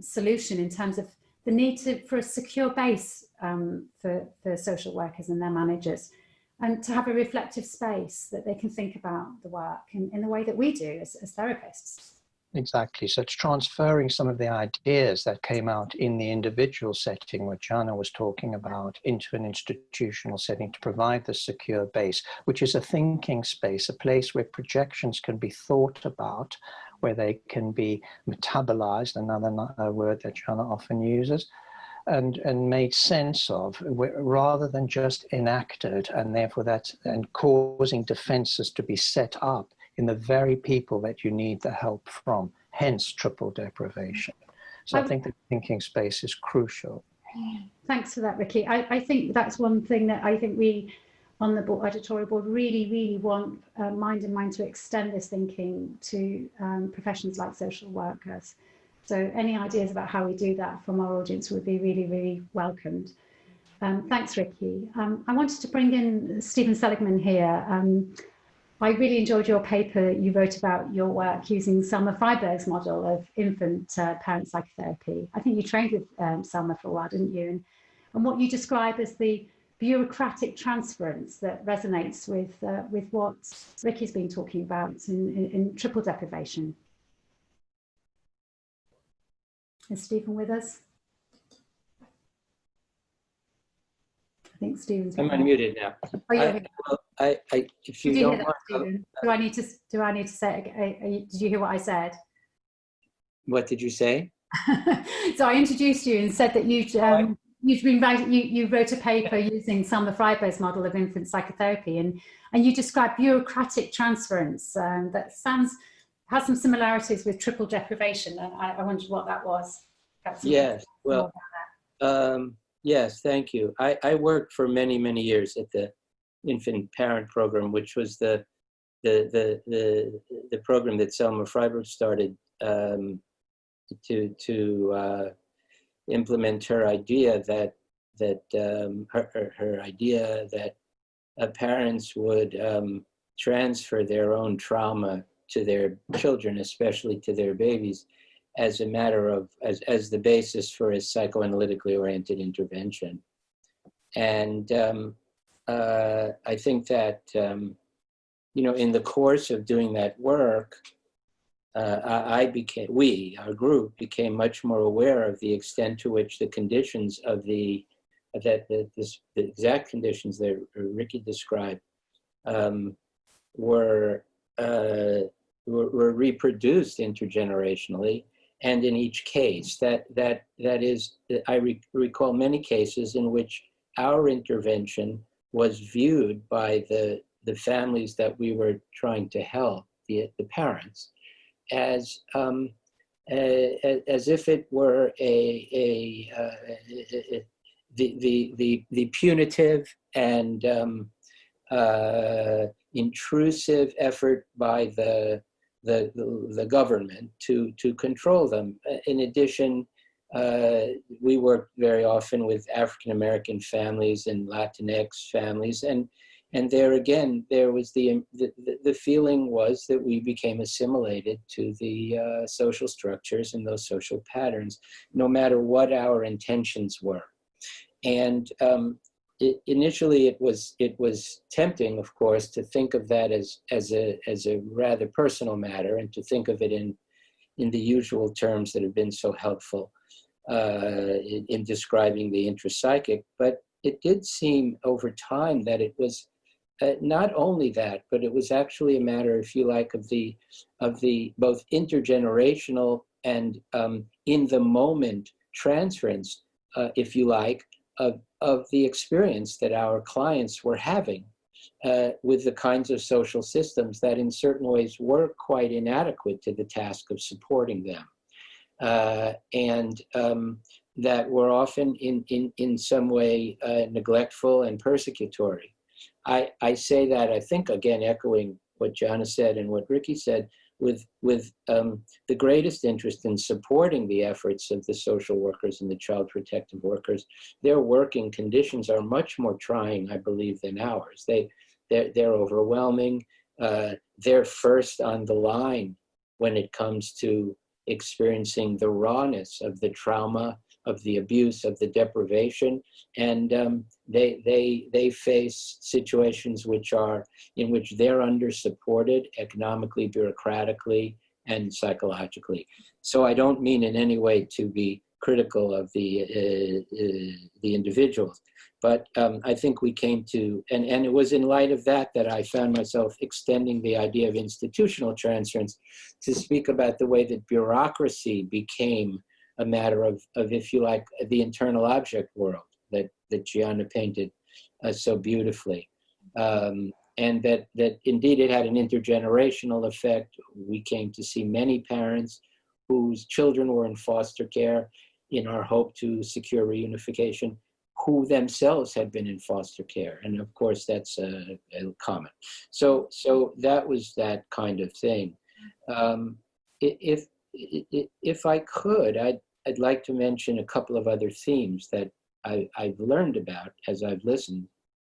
solution in terms of the need for a secure base for social workers and their managers, and to have a reflective space that they can think about the work in the way that we do as therapists. Exactly. So it's transferring some of the ideas that came out in the individual setting, which Gianna was talking about, into an institutional setting to provide the secure base, which is a thinking space, a place where projections can be thought about, where they can be metabolized, another word that Gianna often uses, and made sense of, rather than just enacted, and therefore and causing defenses to be set up in the very people that you need the help from, hence triple deprivation. So I think the thinking space is crucial. Thanks for that, Ricky. I think that's one thing that I think we on the editorial board really want MINDinMIND to extend this thinking to professions like social workers. So any ideas about how we do that from our audience would be really welcomed. Thanks, Ricky. I wanted to bring in Stephen Seligman here. I really enjoyed your paper you wrote about your work using Selma Freiberg's model of infant parent psychotherapy. I think you trained with Selma for a while, didn't you? And what you describe as the bureaucratic transference that resonates with what Ricky's been talking about in triple deprivation. Is Stephen with us? I think Stephen's. I'm unmuted now. Oh, yeah. If you don't mind, do I need to say? Did you hear what I said? What did you say? So I introduced you and said that you wrote a paper using Selma Freiberg's model of infant psychotherapy, and you described bureaucratic transference that has some similarities with triple deprivation, and I wondered what that was. Yes, well, yes, thank you. I worked for many years at the infant parent program, which was the program that Selma Freiberg started to implement her idea that her idea that parents would transfer their own trauma to their children, especially to their babies, as a matter of as the basis for a psychoanalytically oriented intervention. And I think that you know, in the course of doing that work, our group became much more aware of the extent to which the conditions of the exact conditions that Ricky described were reproduced intergenerationally, and in each case, that is, I recall many cases in which our intervention was viewed by the families that we were trying to help, the parents, as if it were the punitive and intrusive effort by the government to control them. In addition, we worked very often with African American families and Latinx families, and there again, there was the feeling was that we became assimilated to the social structures and those social patterns, no matter what our intentions were. And initially, it was tempting, of course, to think of that as a rather personal matter, and to think of it in the usual terms that have been so helpful in describing the intrapsychic. But it did seem over time that it was not only that, but it was actually a matter, if you like, of the both intergenerational and in the moment transference, if you like, of the experience that our clients were having with the kinds of social systems that in certain ways were quite inadequate to the task of supporting them. And that were often in some way neglectful and persecutory. I say that, I think, again, echoing what Gianna said and what Ricky said, with the greatest interest in supporting the efforts of the social workers and the child protective workers. Their working conditions are much more trying, I believe, than ours. They're overwhelming. They're first on the line when it comes to experiencing the rawness of the trauma, of the abuse, of the deprivation, and they face situations in which they're under-supported economically, bureaucratically, and psychologically. So I don't mean in any way to be critical of the individuals, but I think we came to, and it was in light of that I found myself extending the idea of institutional transference to speak about the way that bureaucracy became a matter of, if you like, the internal object world that Gianna painted so beautifully. And that indeed it had an intergenerational effect. We came to see many parents whose children were in foster care in our hope to secure reunification, who themselves had been in foster care. And of course, that's common. So that was that kind of thing. If I could, I'd like to mention a couple of other themes that I've learned about as I've listened,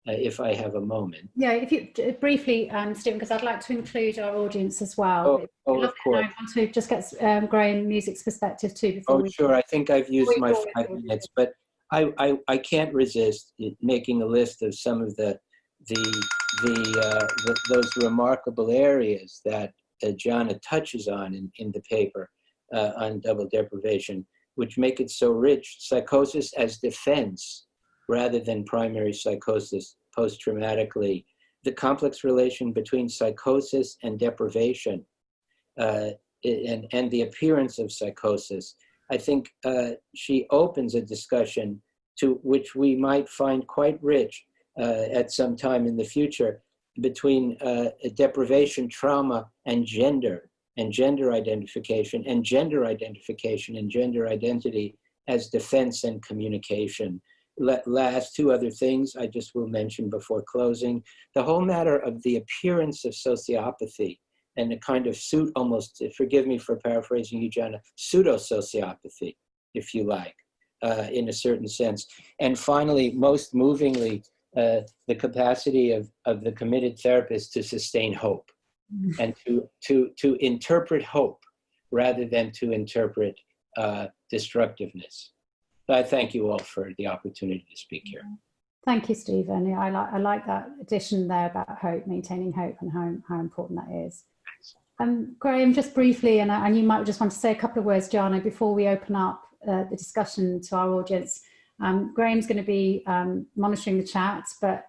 if I have a moment. Yeah, if you briefly, Stephen, because I'd like to include our audience as well. Of course. I want to just get Graham Music's perspective too before Sure. I think I've used my 5 minutes, but I can't resist making a list of some of those remarkable areas that Gianna touches on in the paper on double deprivation, which make it so rich. Psychosis as defense rather than primary psychosis post-traumatically. The complex relation between psychosis and deprivation and the appearance of psychosis. I think she opens a discussion to which we might find quite rich at some time in the future between deprivation, trauma, and gender identification, and gender identification and gender identity as defense and communication. Last 2 other things I just will mention before closing. The whole matter of the appearance of sociopathy and a kind of almost, forgive me for paraphrasing you, Gianna, pseudo-sociopathy, if you like, in a certain sense. And finally, most movingly, the capacity of the committed therapist to sustain hope and to interpret hope rather than to interpret destructiveness. I thank you all for the opportunity to speak here. Thank you, Stephen. Yeah, I like that addition there about hope, maintaining hope, and how important that is. Graham, just briefly, and you might just want to say a couple of words, Gianna, before we open up the discussion to our audience. Graham's going to be monitoring the chat, but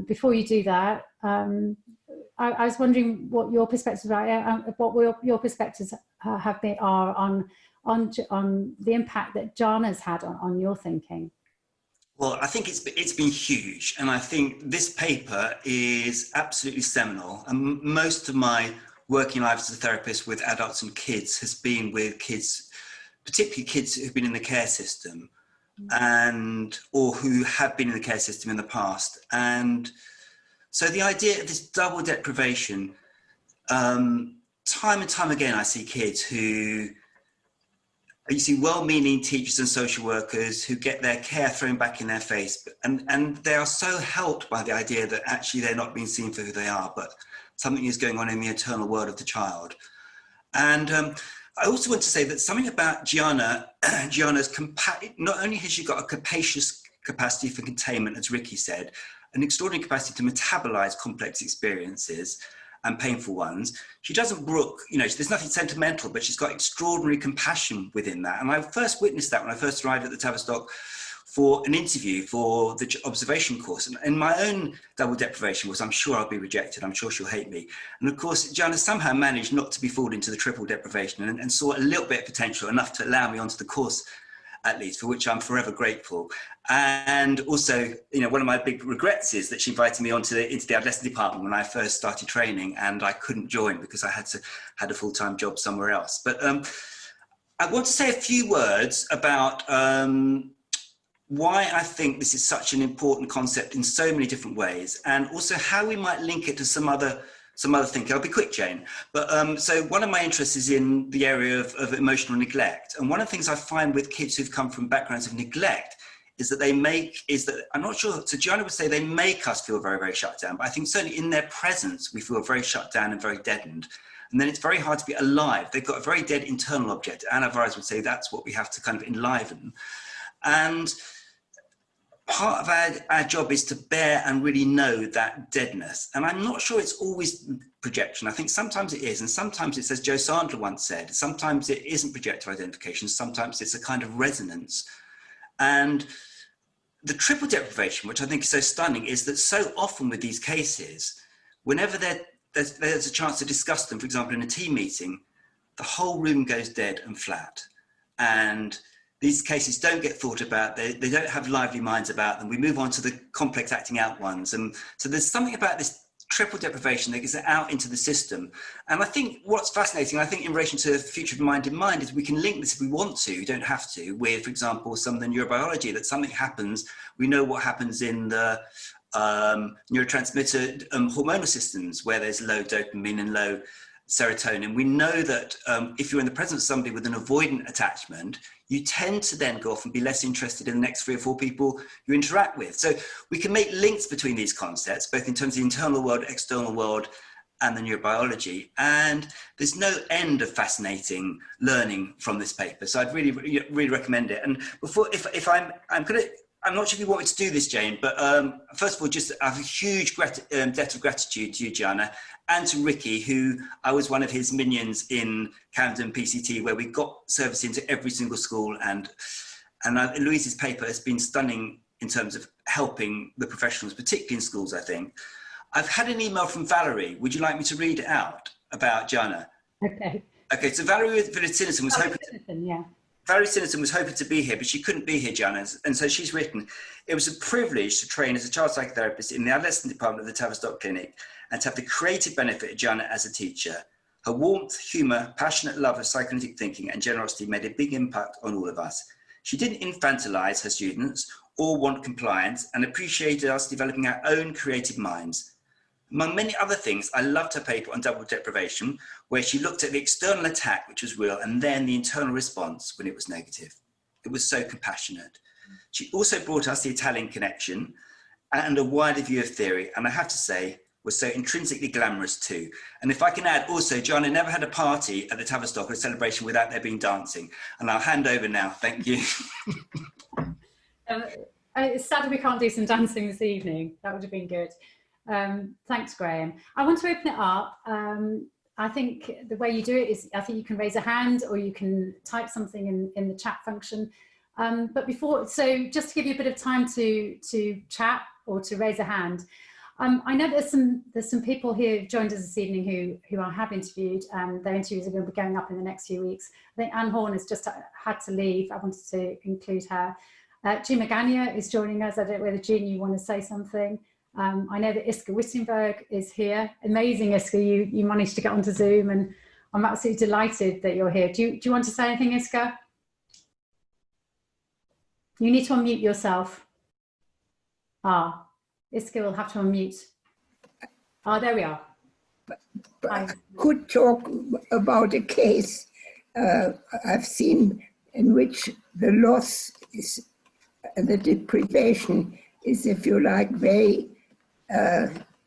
before you do that, I was wondering what your perspectives are, what your perspectives have been on the impact that Gianna's had on your thinking. Well, I think it's been huge, and I think this paper is absolutely seminal. And most of my working life as a therapist with adults and kids has been with kids, particularly kids who've been in the care system, or who have been in the care system in the past. And so the idea of this double deprivation, time and time again, I see kids who, you see well-meaning teachers and social workers who get their care thrown back in their face, and they are so helped by the idea that actually they're not being seen for who they are, but something is going on in the internal world of the child. And I also want to say that something about Gianna's not only has she got a capacious capacity for containment, as Ricky said, an extraordinary capacity to metabolize complex experiences and painful ones. She doesn't brook, there's nothing sentimental, but she's got extraordinary compassion within that. And I first witnessed that when I first arrived at the Tavistock for an interview for the observation course. And in my own double deprivation course, I'm sure I'll be rejected. I'm sure she'll hate me. And of course, Gianna somehow managed not to be fooled into the triple deprivation and saw a little bit of potential, enough to allow me onto the course, at least, for which I'm forever grateful. And also, one of my big regrets is that she invited me into the adolescent department when I first started training, and I couldn't join because I had a full-time job somewhere else. But I want to say a few words about why I think this is such an important concept in so many different ways, and also how we might link it to some other thinking. I'll be quick, Jane. But so one of my interests is in the area of emotional neglect. And one of the things I find with kids who've come from backgrounds of neglect is that I'm not sure, so Gianna would say they make us feel very, very shut down, but I think certainly in their presence, we feel very shut down and very deadened. And then it's very hard to be alive. They've got a very dead internal object. Anna Varez would say that's what we have to kind of enliven. And part of our job is to bear and really know that deadness. And I'm not sure it's always projection. I think sometimes it is, and sometimes it's, as Joe Sandler once said, sometimes it isn't projective identification, sometimes it's a kind of resonance. And the triple deprivation, which I think is so stunning, is that so often with these cases, whenever there's a chance to discuss them, for example, in a team meeting, the whole room goes dead and flat. And these cases don't get thought about, they don't have lively minds about them. We move on to the complex acting out ones. And so there's something about this triple deprivation that gets out into the system. And I think what's fascinating, I think in relation to the future of Mind in Mind, is we can link this if we want to, you don't have to, with, for example, some of the neurobiology, that something happens, we know what happens in the neurotransmitter hormonal systems where there's low dopamine and low serotonin. We know that if you're in the presence of somebody with an avoidant attachment, you tend to then go off and be less interested in the next 3 or 4 people you interact with. So we can make links between these concepts, both in terms of the internal world, external world, and the neurobiology. And there's no end of fascinating learning from this paper. So I'd really recommend it. And before, I'm not sure if you want me to do this, Jane, but first of all, just I have a huge debt of gratitude to you, Gianna, and to Ricky, who I was one of his minions in Camden PCT, where we got service into every single school. And Louise's paper has been stunning in terms of helping the professionals, particularly in schools, I think. I've had an email from Valerie. Would you like me to read it out about Gianna? Okay. Okay, so Valerie Villitsinison was hoping Valerie Sinnerton was hoping to be here, but she couldn't be here, Gianna. And so she's written, "It was a privilege to train as a child psychotherapist in the adolescent department of the Tavistock Clinic and to have the creative benefit of Gianna as a teacher. Her warmth, humour, passionate love of psychoanalytic thinking and generosity made a big impact on all of us. She didn't infantilise her students or want compliance and appreciated us developing our own creative minds. Among many other things, I loved her paper on double deprivation, where she looked at the external attack, which was real, and then the internal response when it was negative. It was so compassionate. She also brought us the Italian connection and a wider view of theory, and I have to say, was so intrinsically glamorous too. And if I can add also, Gianna never had a party at the Tavistock or a celebration without there being dancing. And I'll hand over now. Thank you." It's sad we can't do some dancing this evening. That would have been good. Thanks, Graham. I want to open it up. I think the way you do it is, I think you can raise a hand or you can type something in the chat function. But before, so just to give you a bit of time to chat or to raise a hand, I know there's some people here who've joined us this evening who I have interviewed. Their interviews are going to be going up in the next few weeks. I think Anne Horn has just had to leave. I wanted to include her. Jean Magana is joining us. I don't know whether Jean, you want to say something. I know that Iska Wittenberg is here. Amazing, Iska, you managed to get onto Zoom, and I'm absolutely delighted that you're here. Do you want to say anything, Iska? You need to unmute yourself. Iska will have to unmute. There we are. But I could talk about a case I've seen in which the loss is, the deprivation is, if you like, very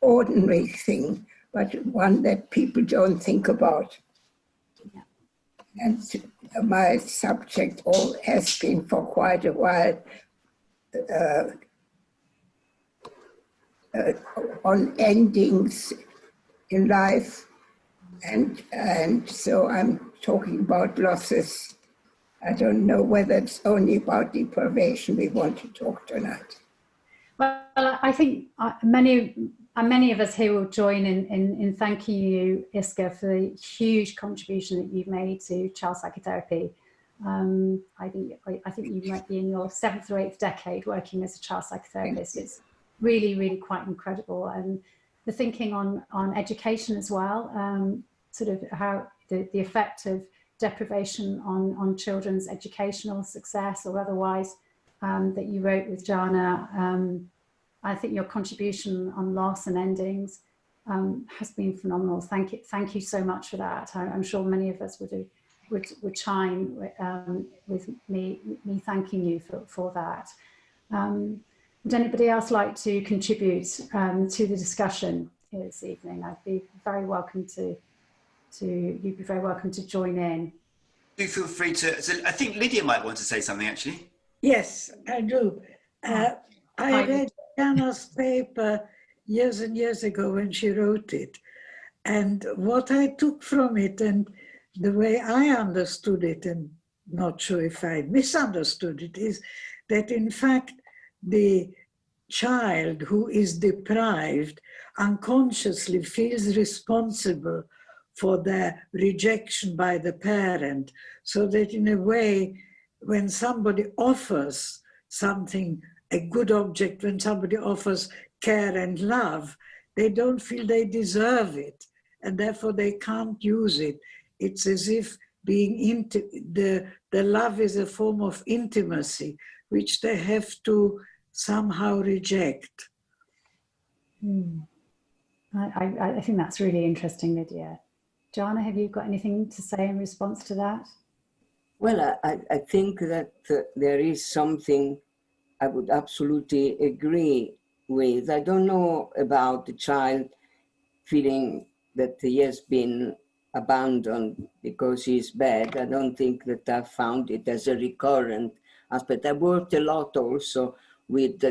ordinary thing, but one that people don't think about. Yeah. And my subject has been for quite a while on endings in life, and so I'm talking about losses. I don't know whether it's only about deprivation we want to talk tonight. Well, I think many of us here will join in thanking you, Iska, for the huge contribution that you've made to child psychotherapy. I think you might be in your 7th or 8th decade working as a child psychotherapist. It's really, really quite incredible. And the thinking on education as well, sort of how the effect of deprivation on children's educational success or otherwise, that you wrote with Gianna. I think your contribution on loss and endings has been phenomenal. Thank you so much for that. I'm sure many of us would chime with me thanking you for that. Would anybody else like to contribute to the discussion here this evening? I'd be very welcome you'd be very welcome to join in. Do feel free to. So I think Lydia might want to say something, actually. Yes, I do. I read Gianna's paper years and years ago when she wrote it. And what I took from it, and the way I understood it, and not sure if I misunderstood it, is that in fact the child who is deprived unconsciously feels responsible for their rejection by the parent, so that in a way, when somebody offers something, a good object, when somebody offers care and love, they don't feel they deserve it, and therefore they can't use it. It's as if being the love is a form of intimacy, which they have to somehow reject. I think that's really interesting, Lydia. Gianna, have you got anything to say in response to that? Well, I think that there is something I would absolutely agree with. I don't know about the child feeling that he has been abandoned because he's bad. I don't think that I've found it as a recurrent aspect. I worked a lot also with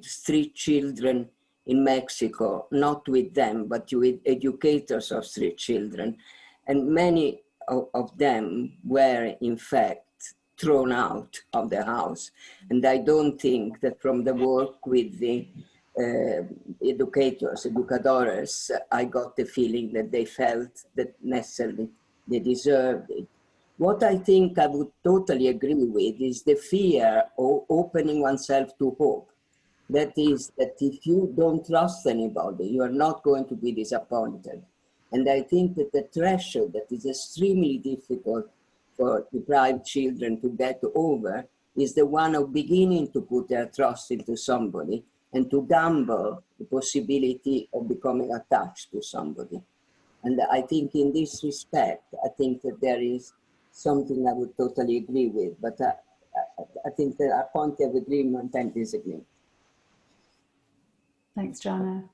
street children in Mexico, not with them, but with educators of street children. And many of them were, in fact, thrown out of the house. And I don't think that from the work with the educadores, I got the feeling that they felt that necessarily they deserved it. What I think I would totally agree with is the fear of opening oneself to hope. That is, that if you don't trust anybody, you are not going to be disappointed. And I think that the threshold that is extremely difficult for deprived children to get over is the one of beginning to put their trust into somebody and to gamble the possibility of becoming attached to somebody. And I think in this respect, I think that there is something I would totally agree with, but I think that our point of agreement and disagreement. Thanks, Gianna.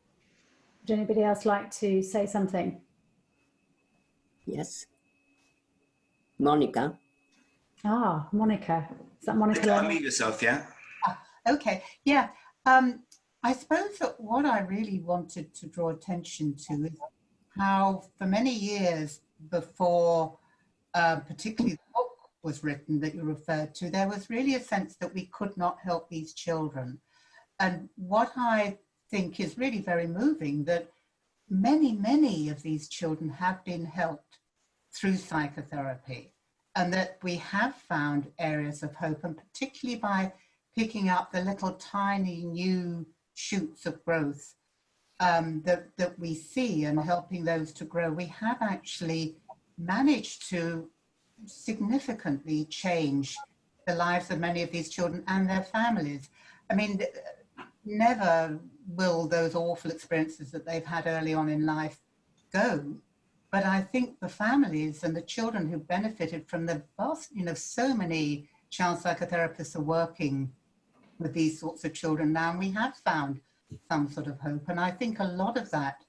Would anybody else like to say something? Yes. Monica. Monica. Is that Monica? Unmute yourself, yeah. Okay, yeah. I suppose that what I really wanted to draw attention to is how for many years before particularly the book was written that you referred to, there was really a sense that we could not help these children. And what I think is really very moving, that many of these children have been helped through psychotherapy, and that we have found areas of hope, and particularly by picking up the little tiny new shoots of growth that we see and helping those to grow, we have actually managed to significantly change the lives of many of these children and their families. I mean, never will those awful experiences that they've had early on in life go, but I think the families and the children who benefited from the vast, so many child psychotherapists are working with these sorts of children now, and we have found some sort of hope. And I think a lot of that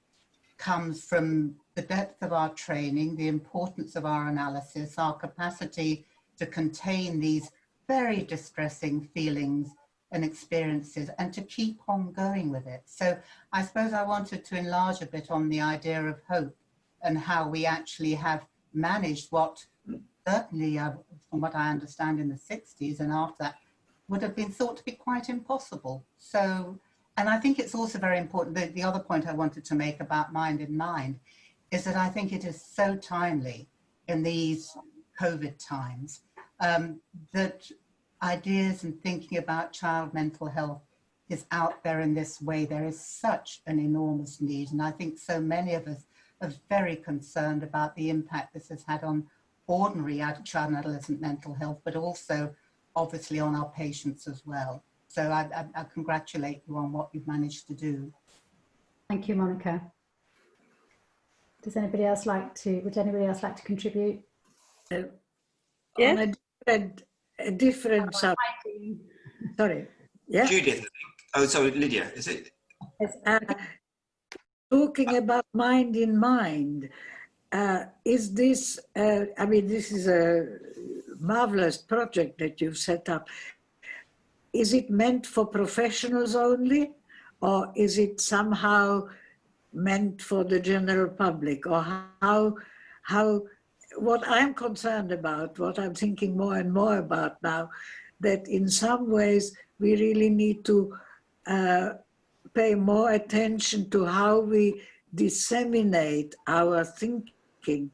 comes from the depth of our training, the importance of our analysis, our capacity to contain these very distressing feelings and experiences and to keep on going with it. So I suppose I wanted to enlarge a bit on the idea of hope and how we actually have managed what certainly, from what I understand, in the 60s and after that, would have been thought to be quite impossible. So, and I think it's also very important, the other point I wanted to make about Mind in Mind is that I think it is so timely in these COVID times that ideas and thinking about child mental health is out there in this way. There is such an enormous need, and I think so many of us are very concerned about the impact this has had on ordinary child and adolescent mental health, but also obviously on our patients as well. So I congratulate you on what you've managed to do. Thank you, Monica. Would anybody else like to contribute? On a different subject. Sorry. Yeah. Judith, I think. Oh, sorry, Lydia, is it? Talking about Mind in Mind, is this, I mean, this is a marvelous project that you've set up. Is it meant for professionals only, or is it somehow meant for the general public? Or how what I'm concerned about, what I'm thinking more and more about now, that in some ways we really need to pay more attention to how we disseminate our thinking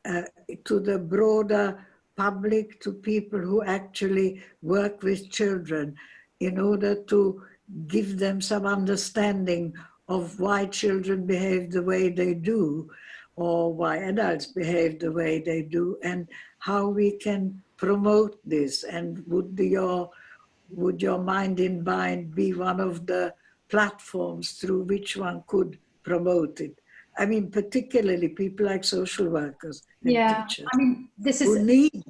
to the broader public, to people who actually work with children, in order to give them some understanding of why children behave the way they do, or why adults behave the way they do, and how we can promote this. And would your Mind in Mind be one of the platforms through which one could promote it? I mean, particularly people like social workers and teachers. I mean, this is who need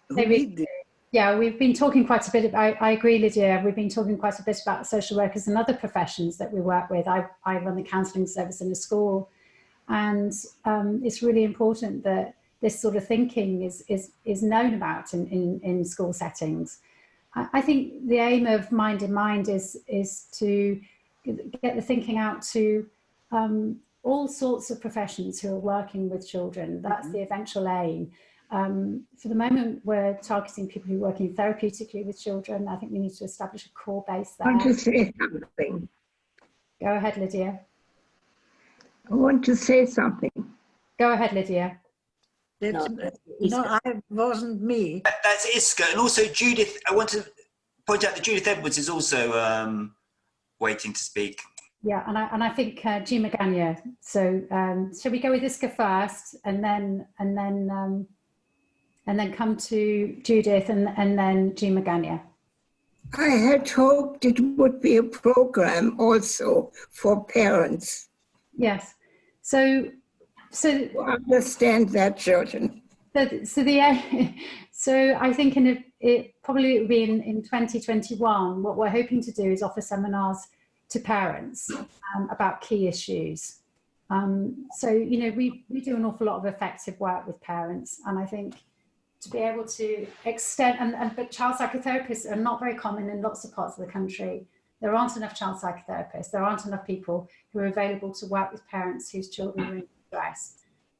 this. Yeah, we've been talking quite a bit. I agree, Lydia. We've been talking quite a bit about social workers and other professions that we work with. I run the counselling service in a school, and it's really important that this sort of thinking is known about in school settings. I think the aim of Mind in Mind is to get the thinking out to all sorts of professions who are working with children. That's the eventual aim. For the moment, we're targeting people who are working therapeutically with children. I think we need to establish a core base there. I want to say something. Go ahead, Lydia. I want to say something. Go ahead, Lydia. No, it wasn't me. That's Iska. And also Judith, I want to point out that Judith Edwards is also waiting to speak. Yeah, and I think Jean Magagna. So shall we go with Iska first, and then come to Judith, and then Jean Magagna? I had hoped it would be a program also for parents. Yes. So to understand their children. So I think it probably will be in 2021. What we're hoping to do is offer seminars to parents about key issues. So, you know, we do an awful lot of effective work with parents, and I think to be able to extend, but child psychotherapists are not very common in lots of parts of the country. There aren't enough child psychotherapists. There aren't enough people who are available to work with parents whose children are in stress.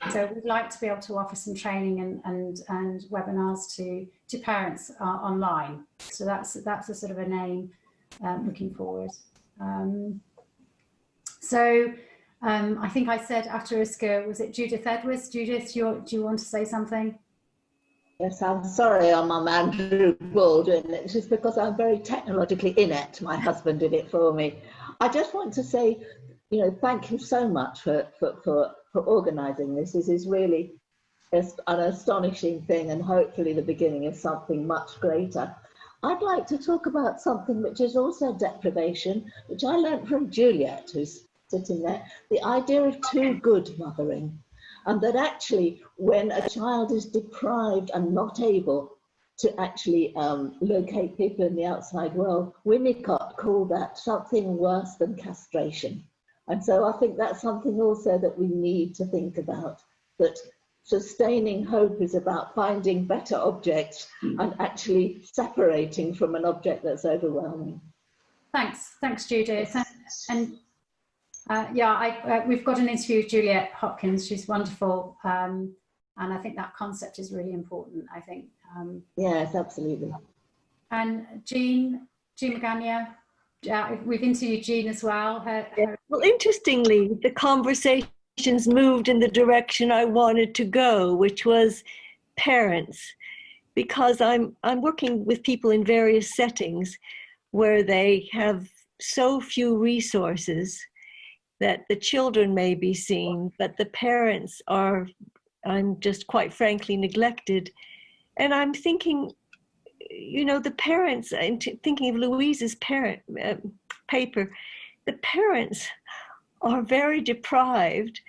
So we'd like to be able to offer some training and webinars to parents online. So that's a sort of an aim looking forward. I think I said after Iska, was it Judith Edwards? Judith, do you want to say something? Yes, I'm sorry I'm Andrew Baldwin. It's just because I'm very technologically inept. My husband did it for me. I just want to say, you know, thank you so much for organising this. This is really an astonishing thing, and hopefully the beginning of something much greater. I'd like to talk about something which is also deprivation, which I learned from Juliet, who's sitting there, the idea of too good mothering. And that actually when a child is deprived and not able to actually locate people in the outside world, Winnicott called that something worse than castration. And so I think that's something also that we need to think about, that sustaining hope is about finding better objects and actually separating from an object that's overwhelming. Thanks Judith. And we've got an interview with Juliet Hopkins. She's wonderful, and I think that concept is really important. I think. Yes, absolutely. And Jean Magana, we've interviewed Jean as well. Well, interestingly, the conversations moved in the direction I wanted to go, which was parents, because I'm working with people in various settings where they have so few resources that the children may be seen, but the parents are, I'm just quite frankly, neglected. And I'm thinking, you know, the parents, I'm thinking of Louise's paper, the parents are very deprived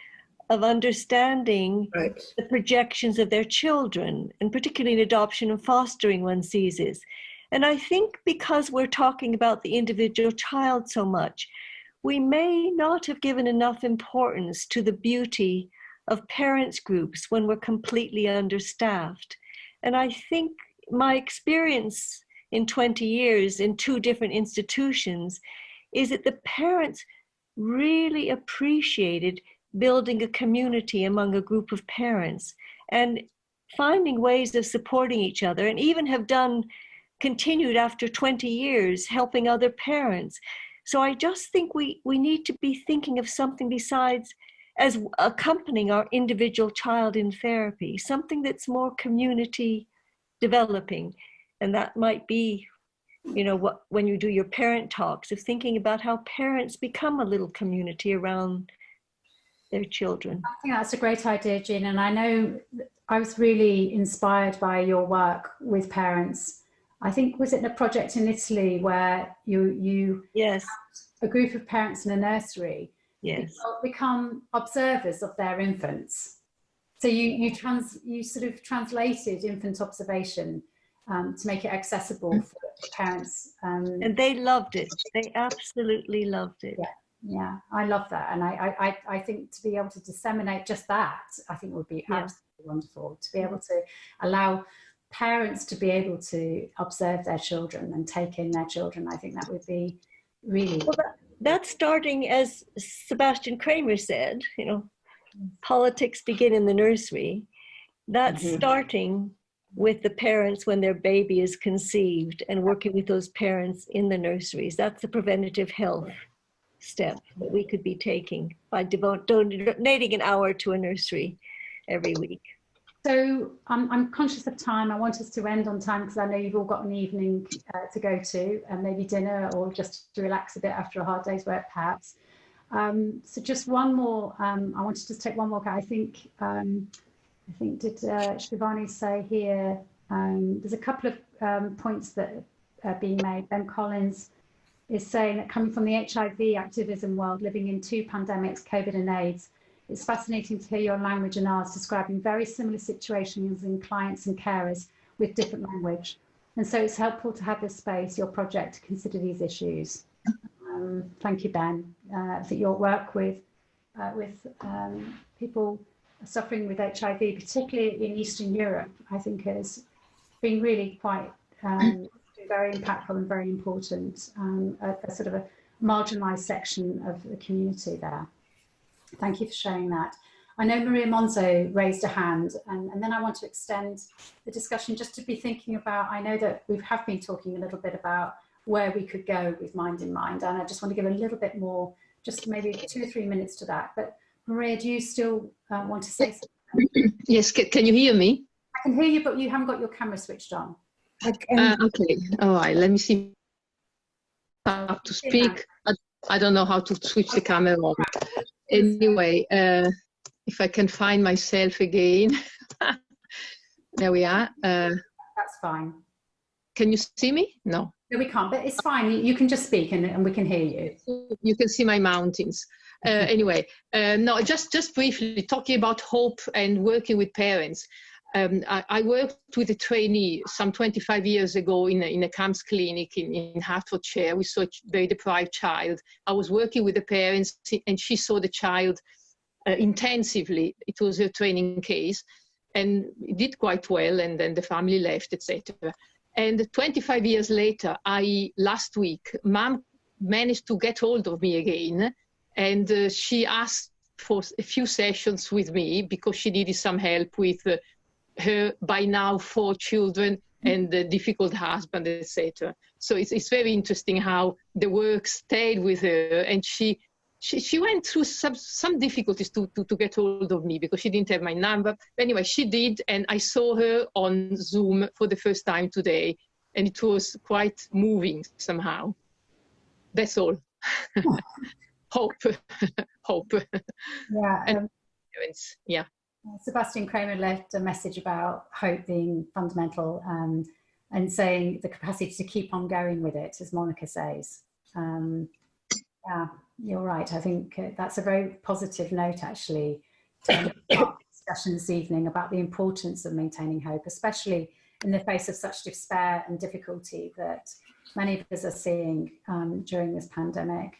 of understanding the projections of their children, and particularly in adoption and fostering, one sees this. And I think because we're talking about the individual child so much, we may not have given enough importance to the beauty of parents groups when we're completely understaffed. And I think my experience in 20 years in 2 different institutions is that the parents really appreciated building a community among a group of parents and finding ways of supporting each other, and even have continued after 20 years helping other parents. So I just think we need to be thinking of something besides as accompanying our individual child in therapy, something that's more community developing. And that might be, you know, when you do your parent talks, of thinking about how parents become a little community around their children. I think that's a great idea, Jean. And I know I was really inspired by your work with parents. I think, was it a project in Italy where you yes, a group of parents in a nursery become observers of their infants. So you sort of translated infant observation to make it accessible for parents. And they loved it. They absolutely loved it. Yeah, I love that. And I think to be able to disseminate just that, I think would be absolutely wonderful, to be able to allow parents to be able to observe their children and take in their children. I think that would be really... Well, that's starting, as Sebastian Kramer said, you know, politics begin in the nursery. That's starting with the parents when their baby is conceived and working with those parents in the nurseries. That's the preventative health step that we could be taking by donating an hour to a nursery every week. So I'm conscious of time. I want us to end on time because I know you've all got an evening to go to, and maybe dinner, or just to relax a bit after a hard day's work, perhaps. So just one more. I want to just take one more. I think did Shivani say here? There's a couple of points that are being made. Ben Collins is saying that coming from the HIV activism world, living in 2 pandemics, COVID and AIDS, it's fascinating to hear your language and ours describing very similar situations in clients and carers with different language. And so it's helpful to have this space, your project, to consider these issues. Thank you, Ben. I think your work with people suffering with HIV, particularly in Eastern Europe, I think has been really quite very impactful and very important, a sort of a marginalised section of the community there. Thank you for sharing that. I know Maria Monzo raised a hand, and then I want to extend the discussion just to be thinking about, I know that we have been talking a little bit about where we could go with Mind in Mind, and I just want to give a little bit more, just maybe 2 or 3 minutes to that. But Maria, do you still want to say something? Yes, can you hear me? I can hear you, but you haven't got your camera switched on. Okay, all right, let me see how to speak. I don't know how to switch the camera on. Anyway, if I can find myself again. There we are. That's fine. Can you see me? No. No, we can't, but it's fine. You can just speak and we can hear you. You can see my mountains. Anyway, no, just briefly talking about hope and working with parents. I worked with a trainee some 25 years ago in a CAMS clinic in Hertfordshire. We saw a very deprived child. I was working with the parents and she saw the child intensively. It was a training case and it did quite well, and then the family left, etc. And 25 years later, last week, Mom managed to get hold of me again, and she asked for a few sessions with me because she needed some help with her by now 4 children and the difficult husband, etc. So it's very interesting how the work stayed with her, and she went through some difficulties to get hold of me because she didn't have my number. Anyway, she did, and I saw her on Zoom for the first time today, and it was quite moving somehow. That's all. Hope. Hope. Yeah. Yeah. Sebastian Kramer left a message about hope being fundamental, and saying the capacity to keep on going with it, as Monica says. Yeah, you're right. I think that's a very positive note, actually, to start the discussion this evening about the importance of maintaining hope, especially in the face of such despair and difficulty that many of us are seeing during this pandemic.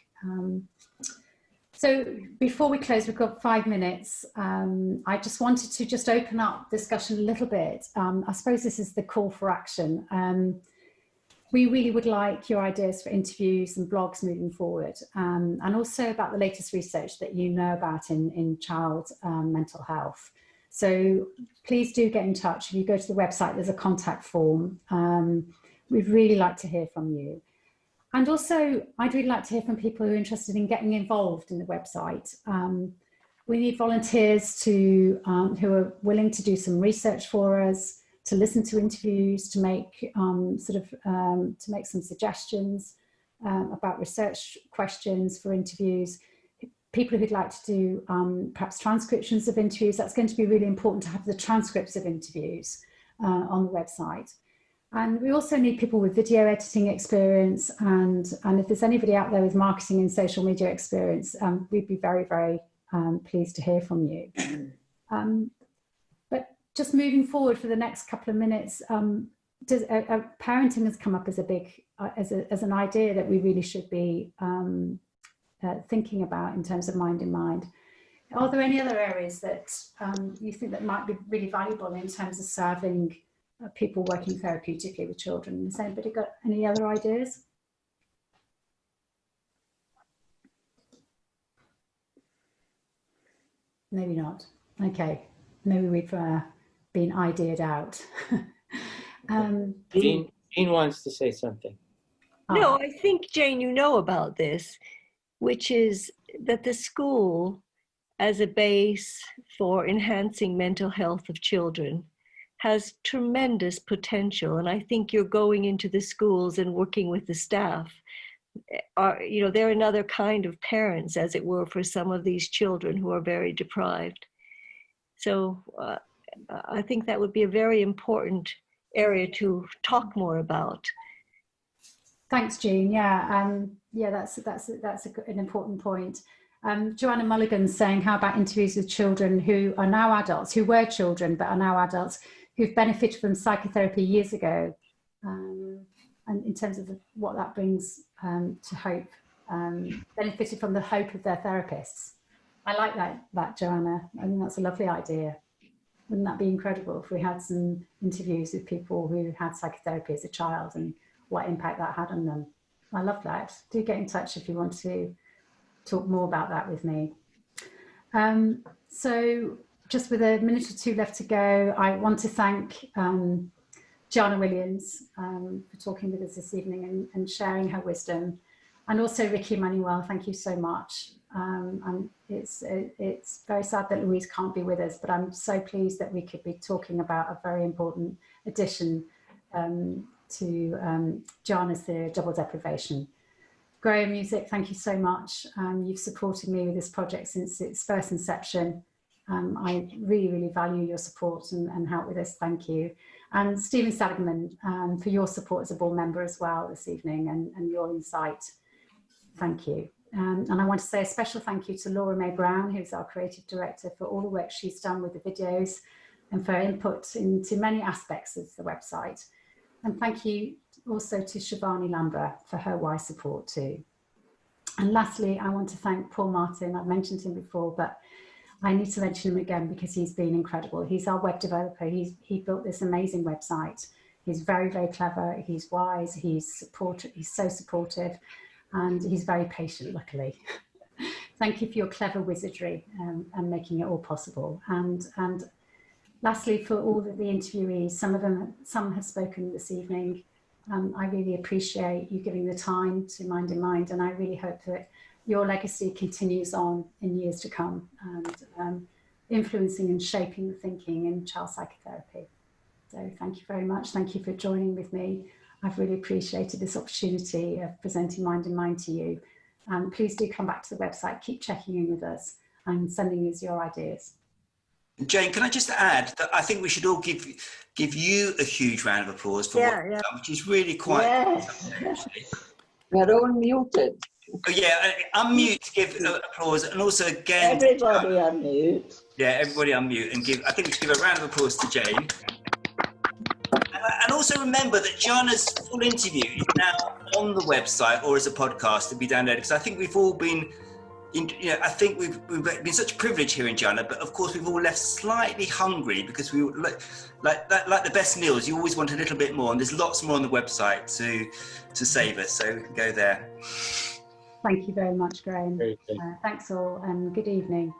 So before we close, we've got 5 minutes. I just wanted to just open up discussion a little bit. I suppose this is the call for action. We really would like your ideas for interviews and blogs moving forward, and also about the latest research that you know about in child mental health. So please do get in touch. If you go to the website, there's a contact form. We'd really like to hear from you. And also, I'd really like to hear from people who are interested in getting involved in the website. We need volunteers who are willing to do some research for us, to listen to interviews, to make to make some suggestions about research questions for interviews. People who'd like to do perhaps transcriptions of interviews. That's going to be really important to have the transcripts of interviews on the website. And we also need people with video editing experience, and if there's anybody out there with marketing and social media experience, we'd be very, very pleased to hear from you. But just moving forward for the next couple of minutes, parenting has come up as a big, as an idea that we really should be thinking about in terms of Mind in Mind. Are there any other areas that you think that might be really valuable in terms of serving people working therapeutically with children? Has anybody got any other ideas? Maybe not. Okay, maybe we've been ideaed out. Jean wants to say something. No, I think, Jane, you know about this, which is that the school as a base for enhancing mental health of children has tremendous potential. And I think you're going into the schools and working with the staff. They're another kind of parents, as it were, for some of these children who are very deprived. So I think that would be a very important area to talk more about. Thanks, Jean. Yeah, that's an important point. Joanna Mulligan's saying, how about interviews with children who are now adults, who were children but are now adults, who've benefited from psychotherapy years ago, and in terms of what that brings to hope, benefited from the hope of their therapists. I like that, Joanna. I think that's a lovely idea. Wouldn't that be incredible if we had some interviews with people who had psychotherapy as a child and what impact that had on them? I love that. Do get in touch if you want to talk more about that with me. So just with a minute or two left to go, I want to thank GIANNA Williams for talking with us this evening and sharing her wisdom. And also Ricky EMANUEL, thank you so much. And it's very sad that Louise can't be with us, but I'm so pleased that we could be talking about a very important addition to GIANNA's theory of double deprivation. Graham Music, thank you so much. You've supported me with this project since its first inception. I really, really value your support and help with this. Thank you. And Stephen Seligman, for your support as a board member as well this evening and your insight. Thank you. And I want to say a special thank you to Laura May Brown, who's our creative director, for all the work she's done with the videos and for input into many aspects of the website. And thank you also to Shivani Lamber for her wise support too. And lastly, I want to thank Paul Martin. I've mentioned him before, but I need to mention him again because he's been incredible. He's our web developer. He built this amazing website. He's very, very clever. He's wise. He's so supportive. And he's very patient, luckily. Thank you for your clever wizardry and making it all possible. And lastly, for all of the interviewees, some have spoken this evening. I really appreciate you giving the time to Mind in Mind, and I really hope that your legacy continues on in years to come and influencing and shaping the thinking in child psychotherapy. So thank you very much. Thank you for joining with me. I've really appreciated this opportunity of presenting Mind in Mind to you. Please do come back to the website, keep checking in with us and sending us your ideas. Jane, can I just add that I think we should all give you a huge round of applause for what you've done, which is really quite... Yes. We're all muted. Oh, yeah, unmute to give applause, and also again... Everybody unmute. Yeah, everybody unmute and give... I think we should give a round of applause to Jane. And also remember that GIANNA's full interview is now on the website or as a podcast to be downloaded, because I think we've all been... I think we've been such a privilege here in GIANNA, but of course we've all left slightly hungry because we like the best meals. You always want a little bit more, and there's lots more on the website to save us. So we can go there. Thank you very much, Graham. Thanks all, and good evening.